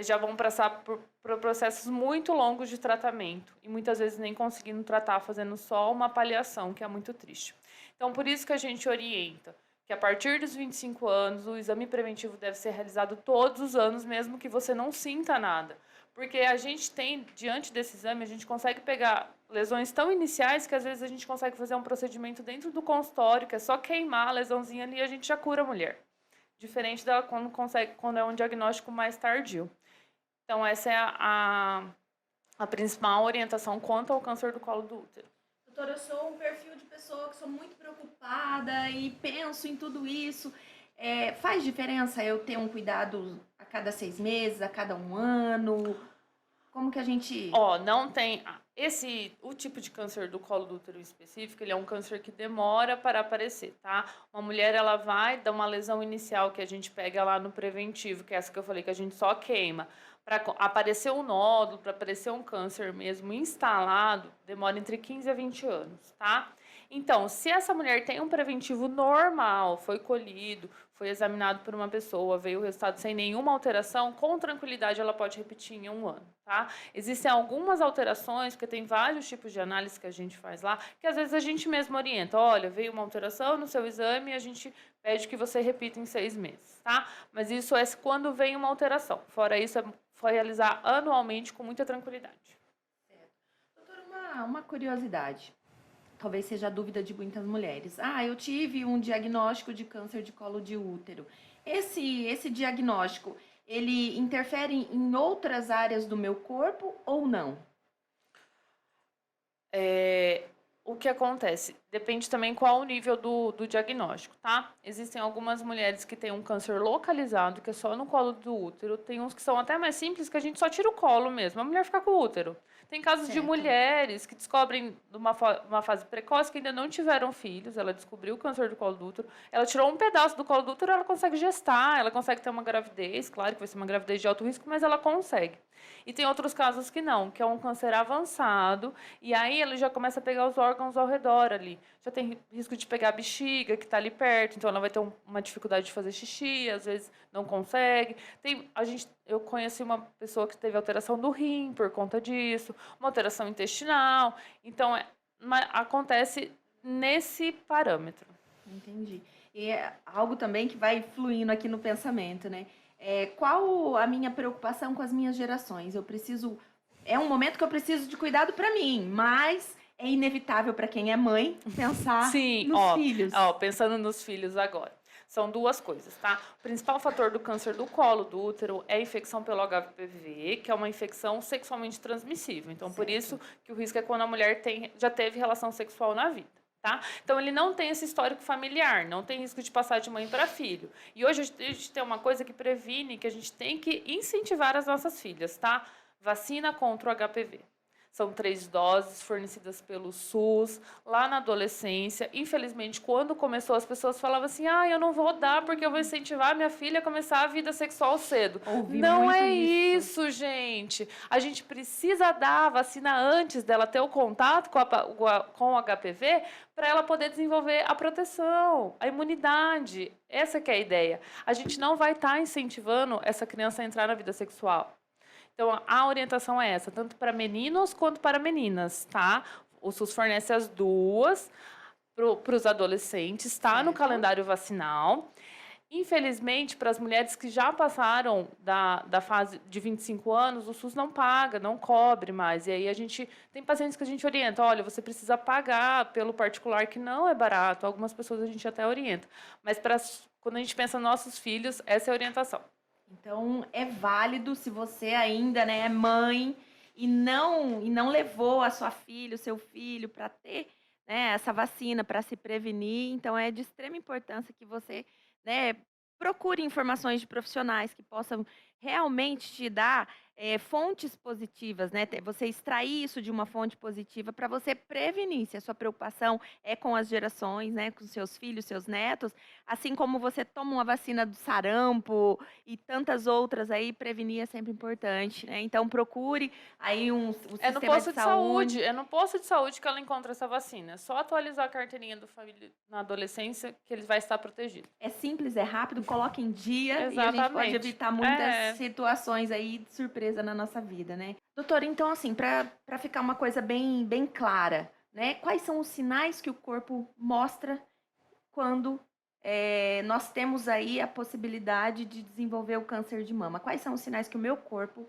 já vão passar por processos muito longos de tratamento e muitas vezes nem conseguindo tratar, fazendo só uma paliação, que é muito triste. Então, por isso que a gente orienta que a partir dos 25 anos o exame preventivo deve ser realizado todos os anos, mesmo que você não sinta nada. Porque a gente tem, diante desse exame, a gente consegue pegar lesões tão iniciais que às vezes a gente consegue fazer um procedimento dentro do consultório, que é só queimar a lesãozinha ali e a gente já cura a mulher. Diferente dela quando é um diagnóstico mais tardio. Então, essa é a principal orientação quanto ao câncer do colo do útero. Doutora, eu sou um perfil de pessoa que sou muito preocupada e penso em tudo isso. Faz diferença eu ter um cuidado a cada 6 meses, a cada 1 ano? Como que a gente... Não tem... O tipo de câncer do colo do útero específico, ele é um câncer que demora para aparecer, tá? Uma mulher, ela vai dar uma lesão inicial que a gente pega lá no preventivo, que é essa que eu falei, que a gente só queima. Para aparecer um nódulo, para aparecer um câncer mesmo instalado, demora entre 15 a 20 anos, tá? Então, se essa mulher tem um preventivo normal, foi colhido, foi examinado por uma pessoa, veio o resultado sem nenhuma alteração, com tranquilidade ela pode repetir em 1 ano, tá? Existem algumas alterações, porque tem vários tipos de análise que a gente faz lá, que às vezes a gente mesmo orienta, olha, veio uma alteração no seu exame e a gente pede que você repita em 6 meses, tá? Mas isso é quando vem uma alteração. Fora isso, foi realizar anualmente com muita tranquilidade. Certo. Doutora, uma curiosidade. Talvez seja a dúvida de muitas mulheres. Eu tive um diagnóstico de câncer de colo de útero. Esse diagnóstico, ele interfere em outras áreas do meu corpo ou não? O que acontece? Depende também qual o nível do diagnóstico, tá? Existem algumas mulheres que têm um câncer localizado, que é só no colo do útero. Tem uns que são até mais simples, que a gente só tira o colo mesmo. A mulher fica com o útero. Tem casos de mulheres que descobrem uma fase precoce que ainda não tiveram filhos. Ela descobriu o câncer do colo do útero. Ela tirou um pedaço do colo do útero, ela consegue gestar, ela consegue ter uma gravidez. Claro que vai ser uma gravidez de alto risco, mas ela consegue. E tem outros casos que não, que é um câncer avançado. E aí ele já começa a pegar os órgãos ao redor ali. Já tem risco de pegar a bexiga, que está ali perto. Então ela vai ter uma dificuldade de fazer xixi, às vezes não consegue. Eu conheci uma pessoa que teve alteração do rim por conta disso, uma alteração intestinal. Então, acontece nesse parâmetro. Entendi. E é algo também que vai fluindo aqui no pensamento, né? Qual a minha preocupação com as minhas gerações? É um momento que eu preciso de cuidado para mim, mas é inevitável para quem é mãe pensar nos filhos. Pensando nos filhos agora. São 2 coisas, tá? O principal fator do câncer do colo do útero é a infecção pelo HPV, que é uma infecção sexualmente transmissível. Então, por isso que o risco é quando a mulher já teve relação sexual na vida, tá? Então, ele não tem esse histórico familiar, não tem risco de passar de mãe para filho. E hoje a gente tem uma coisa que previne, que a gente tem que incentivar as nossas filhas, tá? Vacina contra o HPV. São 3 doses fornecidas pelo SUS, lá na adolescência. Infelizmente, quando começou, as pessoas falavam assim, eu não vou dar porque eu vou incentivar minha filha a começar a vida sexual cedo. Não é isso, gente. A gente precisa dar a vacina antes dela ter o contato com o HPV para ela poder desenvolver a proteção, a imunidade. Essa que é a ideia. A gente não vai estar incentivando essa criança a entrar na vida sexual. Então, a orientação é essa, tanto para meninos quanto para meninas, tá? O SUS fornece as 2 para os adolescentes, tá? No calendário vacinal. Infelizmente, para as mulheres que já passaram da fase de 25 anos, o SUS não paga, não cobre mais. E aí tem pacientes que a gente orienta, olha, você precisa pagar pelo particular, que não é barato. Algumas pessoas a gente até orienta. Mas quando a gente pensa nos nossos filhos, essa é a orientação. Então, é válido se você ainda, né, é mãe e não levou a sua filha, o seu filho para ter, né, essa vacina para se prevenir. Então, é de extrema importância que você, né, procure informações de profissionais que possam realmente te dar fontes positivas, né? Você extrair isso de uma fonte positiva para você prevenir. Se a sua preocupação é com as gerações, né? Com seus filhos, seus netos, assim como você toma uma vacina do sarampo e tantas outras aí, prevenir é sempre importante, né? Então procure aí um É no sistema de posto de saúde, saúde. é no posto de saúde que ela encontra essa vacina. É só atualizar a carteirinha do família na adolescência que ele vai estar protegido. É simples, é rápido, coloca em dia e a gente pode Exatamente. evitar muitas É. situações aí de surpresa na nossa vida, né? Doutora, então assim, para ficar uma coisa bem clara, né? Quais são os sinais que o corpo mostra quando nós temos aí a possibilidade de desenvolver o câncer de mama? Quais são os sinais que o meu corpo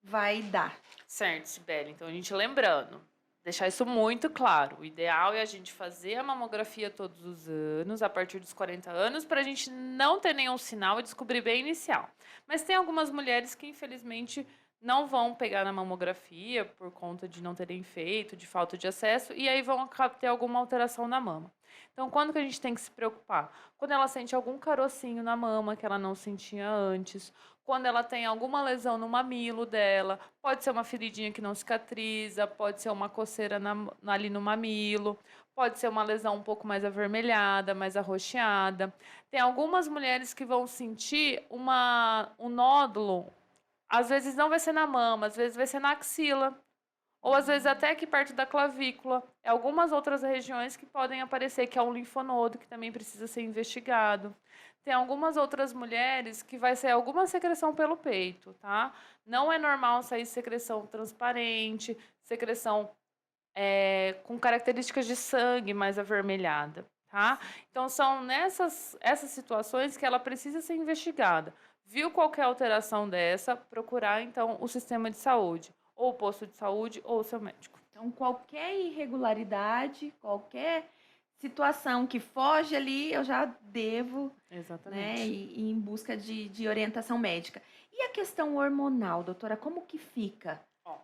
vai dar? Certo, Sibeli. Então, a gente lembrando, deixar isso muito claro. O ideal é a gente fazer a mamografia todos os anos, a partir dos 40 anos, para a gente não ter nenhum sinal e descobrir bem inicial. Mas tem algumas mulheres que, infelizmente, não vão pegar na mamografia por conta de não terem feito, de falta de acesso, e aí vão ter alguma alteração na mama. Então, quando que a gente tem que se preocupar? Quando ela sente algum carocinho na mama que ela não sentia antes, quando ela tem alguma lesão no mamilo dela, pode ser uma feridinha que não cicatriza, pode ser uma coceira ali no mamilo, pode ser uma lesão um pouco mais avermelhada, mais arroxeada. Tem algumas mulheres que vão sentir um nódulo, às vezes não vai ser na mama, às vezes vai ser na axila, ou às vezes até aqui perto da clavícula. É algumas outras regiões que podem aparecer, que é um linfonodo, que também precisa ser investigado. Tem algumas outras mulheres que vai ser alguma secreção pelo peito, tá? Não é normal sair secreção transparente, secreção com características de sangue mais avermelhada, tá? Então, são essas situações que ela precisa ser investigada. Viu qualquer alteração dessa, procurar, então, o sistema de saúde, ou o posto de saúde, ou o seu médico. Então, qualquer irregularidade, qualquer situação que foge ali, eu já devo, né, Exatamente. ir em busca de orientação médica. E a questão hormonal, doutora, como que fica? Ó,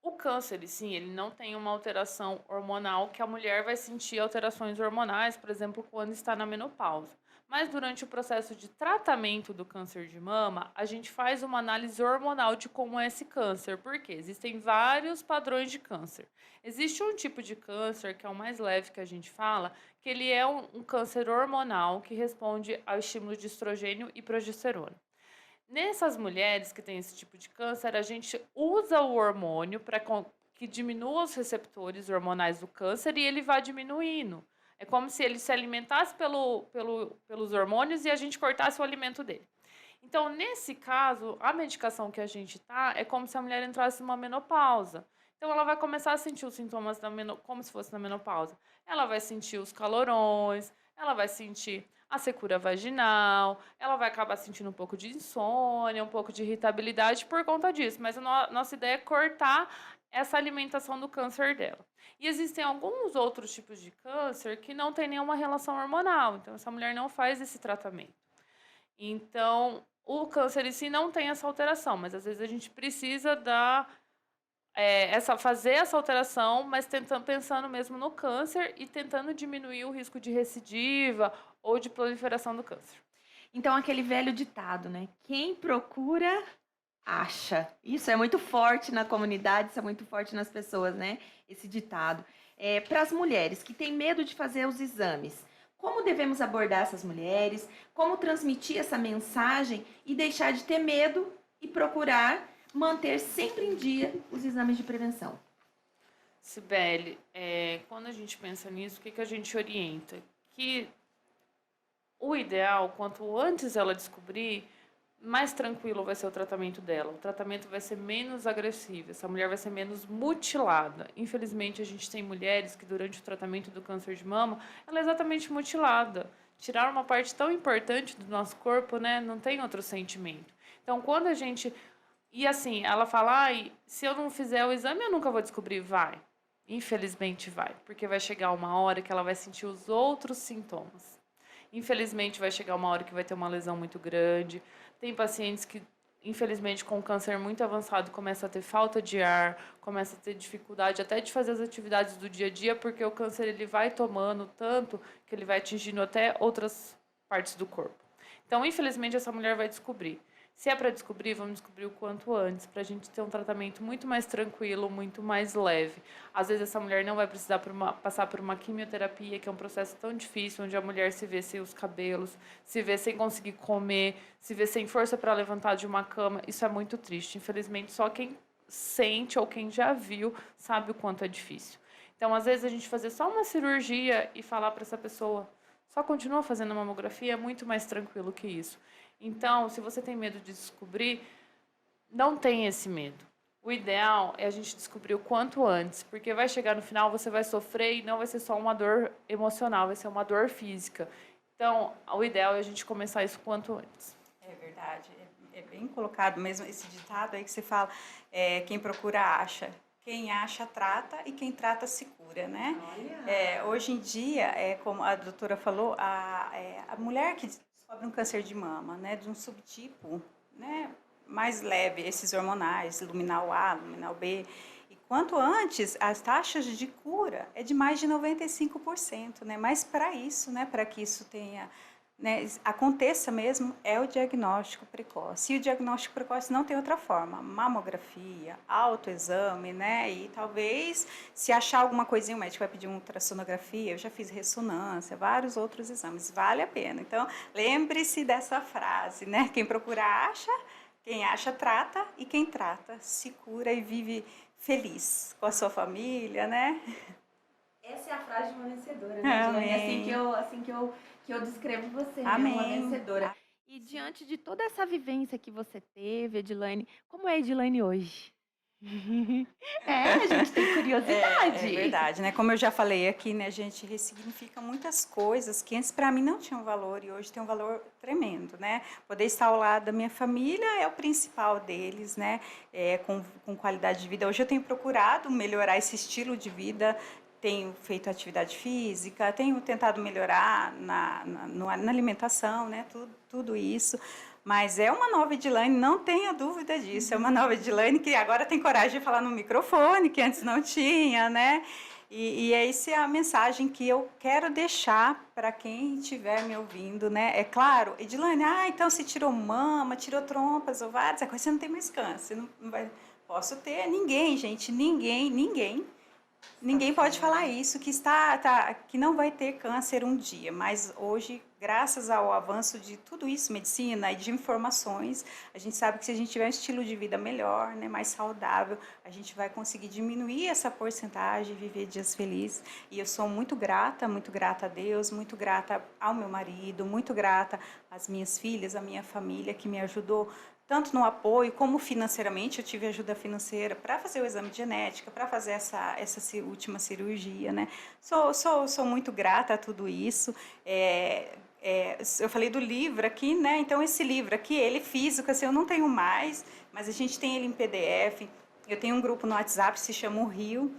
o câncer, sim, ele não tem uma alteração hormonal que a mulher vai sentir alterações hormonais, por exemplo, quando está na menopausa. Mas durante o processo de tratamento do câncer de mama, a gente faz uma análise hormonal de como é esse câncer, porque existem vários padrões de câncer. Existe um tipo de câncer, que é o mais leve que a gente fala, que ele é um câncer hormonal que responde ao estímulo de estrogênio e progesterona. Nessas mulheres que têm esse tipo de câncer, a gente usa o hormônio para que diminua os receptores hormonais do câncer e ele vai diminuindo. É como se ele se alimentasse pelos hormônios e a gente cortasse o alimento dele. Então, nesse caso, a medicação que a gente tá é como se a mulher entrasse numa menopausa. Então, ela vai começar a sentir os sintomas como se fosse na menopausa. Ela vai sentir os calorões, ela vai sentir a secura vaginal, ela vai acabar sentindo um pouco de insônia, um pouco de irritabilidade por conta disso. Mas a nossa ideia é cortar essa alimentação do câncer dela. E existem alguns outros tipos de câncer que não tem nenhuma relação hormonal. Então, essa mulher não faz esse tratamento. Então, o câncer em si não tem essa alteração, mas às vezes a gente precisa fazer essa alteração, mas pensando mesmo no câncer e tentando diminuir o risco de recidiva ou de proliferação do câncer. Então, aquele velho ditado, né? Quem procura, acha. Isso é muito forte na comunidade, isso é muito forte nas pessoas, né? Esse ditado. Para as mulheres que têm medo de fazer os exames, como devemos abordar essas mulheres? Como transmitir essa mensagem e deixar de ter medo e procurar manter sempre em dia os exames de prevenção? Sibeli, quando a gente pensa nisso, o que a gente orienta? Que o ideal, quanto antes ela descobrir, mais tranquilo vai ser o tratamento dela. O tratamento vai ser menos agressivo, essa mulher vai ser menos mutilada. Infelizmente, a gente tem mulheres que durante o tratamento do câncer de mama, ela é exatamente mutilada. Tirar uma parte tão importante do nosso corpo, né, não tem outro sentimento. Então, quando a gente... E assim, ela fala, se eu não fizer o exame, eu nunca vou descobrir. Vai. Infelizmente vai, porque vai chegar uma hora que ela vai sentir os outros sintomas. Infelizmente vai chegar uma hora que vai ter uma lesão muito grande. Tem pacientes que, infelizmente, com câncer muito avançado, começam a ter falta de ar, começam a ter dificuldade até de fazer as atividades do dia a dia, porque o câncer ele vai tomando tanto que ele vai atingindo até outras partes do corpo. Então, infelizmente, essa mulher vai descobrir. Se é para descobrir, vamos descobrir o quanto antes, para a gente ter um tratamento muito mais tranquilo, muito mais leve. Às vezes essa mulher não vai precisar passar por uma quimioterapia, que é um processo tão difícil, onde a mulher se vê sem os cabelos, se vê sem conseguir comer, se vê sem força para levantar de uma cama. Isso é muito triste. Infelizmente, só quem sente ou quem já viu sabe o quanto é difícil. Então, às vezes, a gente fazer só uma cirurgia e falar para essa pessoa, só continua fazendo a mamografia, é muito mais tranquilo que isso. Então, se você tem medo de descobrir, não tenha esse medo. O ideal é a gente descobrir o quanto antes, porque vai chegar no final, você vai sofrer e não vai ser só uma dor emocional, vai ser uma dor física. Então, o ideal é a gente começar isso o quanto antes. É verdade, é bem colocado mesmo esse ditado aí que você fala, quem procura acha. Quem acha, trata, e quem trata, se cura, né? Hoje em dia, como a doutora falou, a mulher que descobre um câncer de mama, né, de um subtipo, né, mais leve, esses hormonais, luminal A, luminal B, e quanto antes, as taxas de cura é de mais de 95%, né? Mas para isso, né, para que isso tenha... Né, aconteça mesmo, é o diagnóstico precoce. E o diagnóstico precoce não tem outra forma. Mamografia, autoexame, né? E talvez, se achar alguma coisinha, o médico vai pedir uma ultrassonografia, eu já fiz ressonância, vários outros exames, vale a pena. Então, lembre-se dessa frase, né? Quem procura acha, quem acha trata, e quem trata se cura e vive feliz com a sua família, né? Essa é a frase de uma vencedora, né, Edilane? Assim que eu descrevo você, né? Uma vencedora. E diante de toda essa vivência que você teve, Edilane, como é a Edilane hoje? A gente tem curiosidade. É verdade, né? Como eu já falei aqui, né, a gente ressignifica muitas coisas que antes para mim não tinham valor e hoje tem um valor tremendo, né? Poder estar ao lado da minha família é o principal deles, né? Com qualidade de vida. Hoje eu tenho procurado melhorar esse estilo de vida. Tenho feito atividade física, tenho tentado melhorar na alimentação, né? Tudo isso. Mas é uma nova Edilane, não tenha dúvida disso. É uma nova Edilane que agora tem coragem de falar no microfone, que antes não tinha, né? E essa é a mensagem que eu quero deixar para quem estiver me ouvindo, né? É claro, Edilane, então você tirou mama, tirou trompas, ovários, agora você não tem mais câncer. Não vai, posso ter, ninguém, gente, ninguém pode falar isso, que não vai ter câncer um dia, mas hoje, graças ao avanço de tudo isso, medicina e de informações, a gente sabe que se a gente tiver um estilo de vida melhor, né, mais saudável, a gente vai conseguir diminuir essa porcentagem e viver dias felizes. E eu sou muito grata a Deus, muito grata ao meu marido, muito grata às minhas filhas, à minha família, que me ajudou tanto no apoio como financeiramente. Eu tive ajuda financeira para fazer o exame de genética, para fazer essa última cirurgia, né? Sou muito grata a tudo isso. Eu falei do livro aqui, né? Então, esse livro aqui, ele físico, assim, eu não tenho mais, mas a gente tem ele em PDF. Eu tenho um grupo no WhatsApp, se chama O Rio,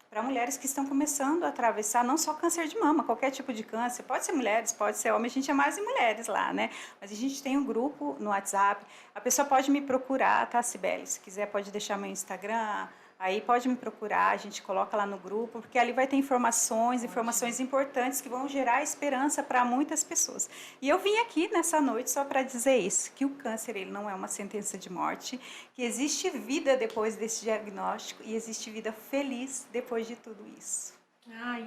para mulheres que estão começando a atravessar não só câncer de mama, qualquer tipo de câncer, pode ser mulheres, pode ser homens, a gente é mais em mulheres lá, né? Mas a gente tem um grupo no WhatsApp, a pessoa pode me procurar, tá, Cibele? Se quiser pode deixar meu Instagram, aí pode me procurar, a gente coloca lá no grupo, porque ali vai ter informações importantes que vão gerar esperança para muitas pessoas. E eu vim aqui nessa noite só para dizer isso, que o câncer ele não é uma sentença de morte, que existe vida depois desse diagnóstico e existe vida feliz depois de tudo isso.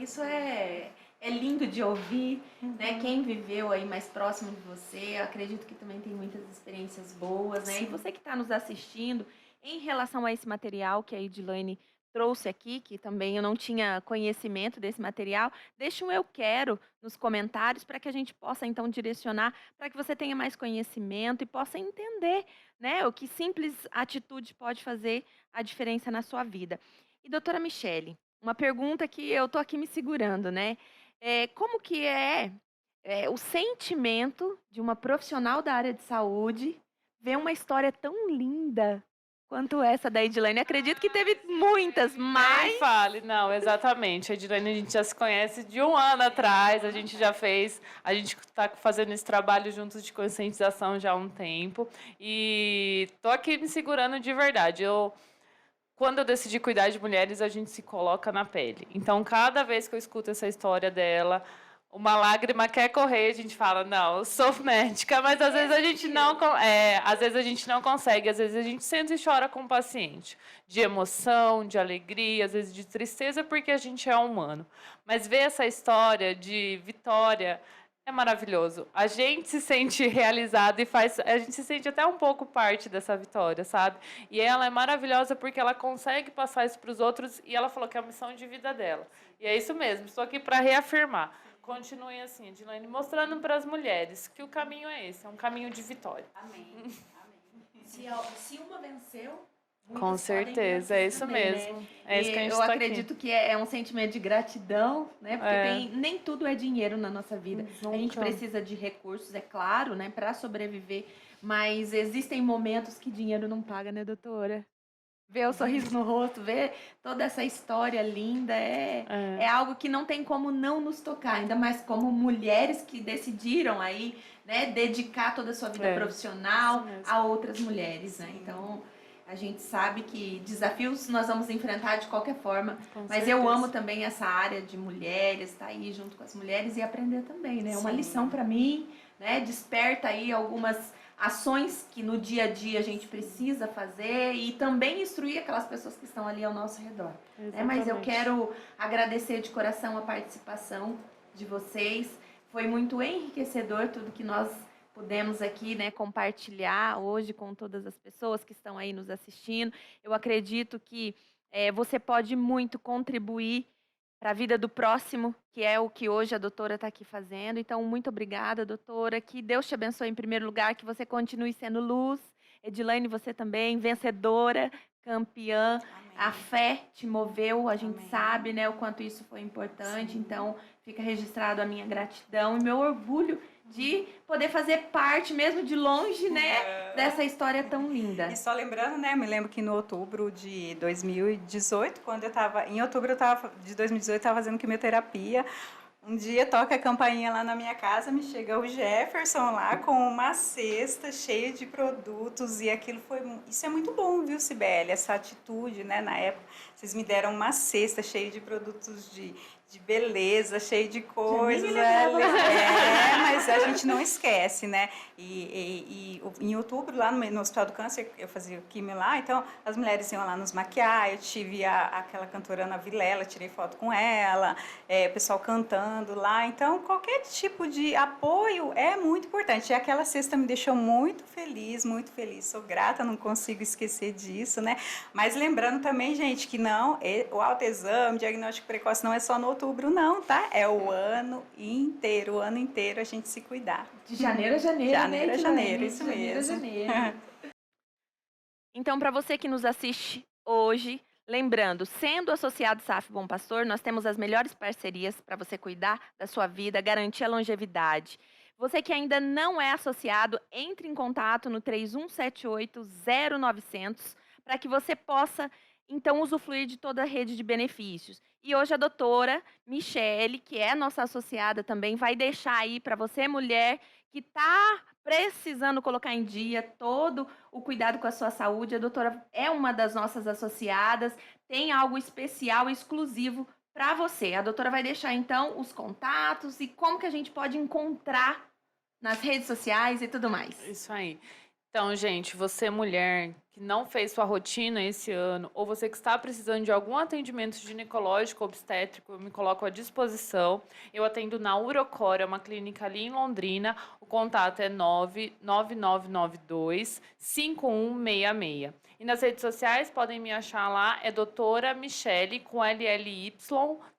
Isso é lindo de ouvir, né? Quem viveu aí mais próximo de você, eu acredito que também tem muitas experiências boas, né? Sim. E você que está nos assistindo, em relação a esse material que a Edilane trouxe aqui, que também eu não tinha conhecimento desse material, deixe um eu quero nos comentários para que a gente possa então direcionar para que você tenha mais conhecimento e possa entender, né, o que simples atitude pode fazer a diferença na sua vida. E doutora Michele, uma pergunta que eu tô aqui me segurando, né? Como que é o sentimento de uma profissional da área de saúde ver uma história tão linda quanto essa da Edilane? Acredito que teve muitas, mas... Nem fale, não, exatamente. A Edilane, a gente já se conhece de um ano atrás, a gente está fazendo esse trabalho juntos de conscientização já há um tempo, e tô aqui me segurando de verdade. Quando eu decidi cuidar de mulheres, a gente se coloca na pele. Então, cada vez que eu escuto essa história dela, Uma lágrima quer correr, a gente fala, não, eu sou médica, mas às vezes a gente não, às vezes a gente não consegue, às vezes a gente senta e chora com o paciente, de emoção, de alegria, às vezes de tristeza, porque a gente é humano. Mas ver essa história de vitória é maravilhoso. A gente se sente realizado e a gente se sente até um pouco parte dessa vitória, sabe? E ela é maravilhosa porque ela consegue passar isso para os outros e ela falou que é a missão de vida dela. E é isso mesmo, estou aqui para reafirmar. Continuem assim, Edilane, mostrando para as mulheres que o caminho é esse, é um caminho de vitória. Amém. Se uma venceu, com certeza, é isso também, mesmo. Né? É isso que a gente eu tá acredito que é um sentimento de gratidão, né? Porque nem tudo é dinheiro na nossa vida. A gente precisa de recursos, é claro, né, para sobreviver, mas existem momentos que dinheiro não paga, né, doutora? Ver o sorriso no rosto, ver toda essa história linda é algo que não tem como não nos tocar, ainda mais como mulheres que decidiram aí, né, dedicar toda a sua vida profissional a outras mulheres, né? Então, a gente sabe que desafios nós vamos enfrentar de qualquer forma, mas eu amo também essa área de mulheres, estar aí junto com as mulheres e aprender também, né? É uma lição para mim, né? Desperta aí algumas ações que no dia a dia a gente precisa fazer e também instruir aquelas pessoas que estão ali ao nosso redor. Né? Mas eu quero agradecer de coração a participação de vocês. Foi muito enriquecedor tudo que nós pudemos aqui, né, compartilhar hoje com todas as pessoas que estão aí nos assistindo. Eu acredito que você pode muito contribuir para a vida do próximo, que é o que hoje a doutora está aqui fazendo. Então, muito obrigada, doutora. Que Deus te abençoe em primeiro lugar, que você continue sendo luz. Edilane, você também, vencedora, campeã. Amém. A fé te moveu, a gente sabe, né, o quanto isso foi importante. Então, fica registrado a minha gratidão e meu orgulho de poder fazer parte, mesmo de longe, né, dessa história tão linda. E só lembrando, né, me lembro que no outubro de 2018, quando em outubro de 2018 eu estava fazendo quimioterapia. Um dia toca a campainha lá na minha casa, me chega o Jefferson lá com uma cesta cheia de produtos e isso é muito bom, viu, Cibele? Essa atitude, né, na época, vocês me deram uma cesta cheia de produtos de beleza, cheio de coisas, mas a gente não esquece, né? E em outubro, lá no Hospital do Câncer, eu fazia quimio lá, então as mulheres iam lá nos maquiar, eu tive aquela cantora Ana Vilela, tirei foto com ela, o pessoal cantando lá, então qualquer tipo de apoio é muito importante, e aquela cesta me deixou muito feliz, sou grata, não consigo esquecer disso, né? Mas lembrando também, gente, que não, o autoexame, diagnóstico precoce não é só no outubro não, tá? É o ano inteiro a gente se cuidar. De janeiro a janeiro, janeiro a janeiro, isso mesmo. Então, para você que nos assiste hoje, lembrando, sendo associado SAF Bom Pastor, nós temos as melhores parcerias para você cuidar da sua vida, garantir a longevidade. Você que ainda não é associado, entre em contato no 3178-0900 para que você possa então usufruir de toda a rede de benefícios. E hoje a doutora Michele, que é nossa associada também, vai deixar aí para você, mulher, que está precisando colocar em dia todo o cuidado com a sua saúde. A doutora é uma das nossas associadas, tem algo especial, exclusivo para você. A doutora vai deixar, então, os contatos e como que a gente pode encontrar nas redes sociais e tudo mais. Isso aí. Então, gente, você mulher que não fez sua rotina esse ano, ou você que está precisando de algum atendimento ginecológico, obstétrico, eu me coloco à disposição. Eu atendo na Urocor, é uma clínica ali em Londrina. O contato é 99992-5166. E nas redes sociais podem me achar lá, é doutora Michele com LLY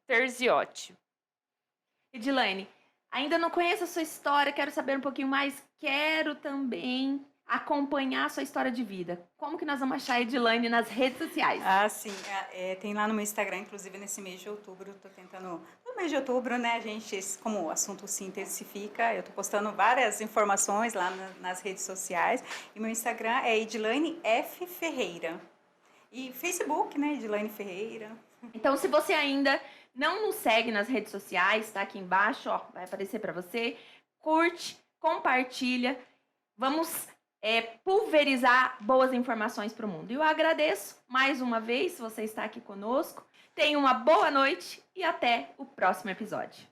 Terziotti. Edilane, ainda não conheço a sua história, quero saber um pouquinho mais, quero também acompanhar a sua história de vida. Como que nós vamos achar a Edilane nas redes sociais? Ah, sim. Tem lá no meu Instagram, inclusive nesse mês de outubro, estou tentando... No mês de outubro, né, gente, como o assunto se intensifica, eu estou postando várias informações lá nas redes sociais. E meu Instagram é Edilane F. Ferreira. E Facebook, né, Edilane Ferreira. Então, se você ainda não nos segue nas redes sociais, tá aqui embaixo, ó, vai aparecer para você. Curte, compartilha. Vamos pulverizar boas informações para o mundo. E eu agradeço mais uma vez se você está aqui conosco. Tenha uma boa noite e até o próximo episódio.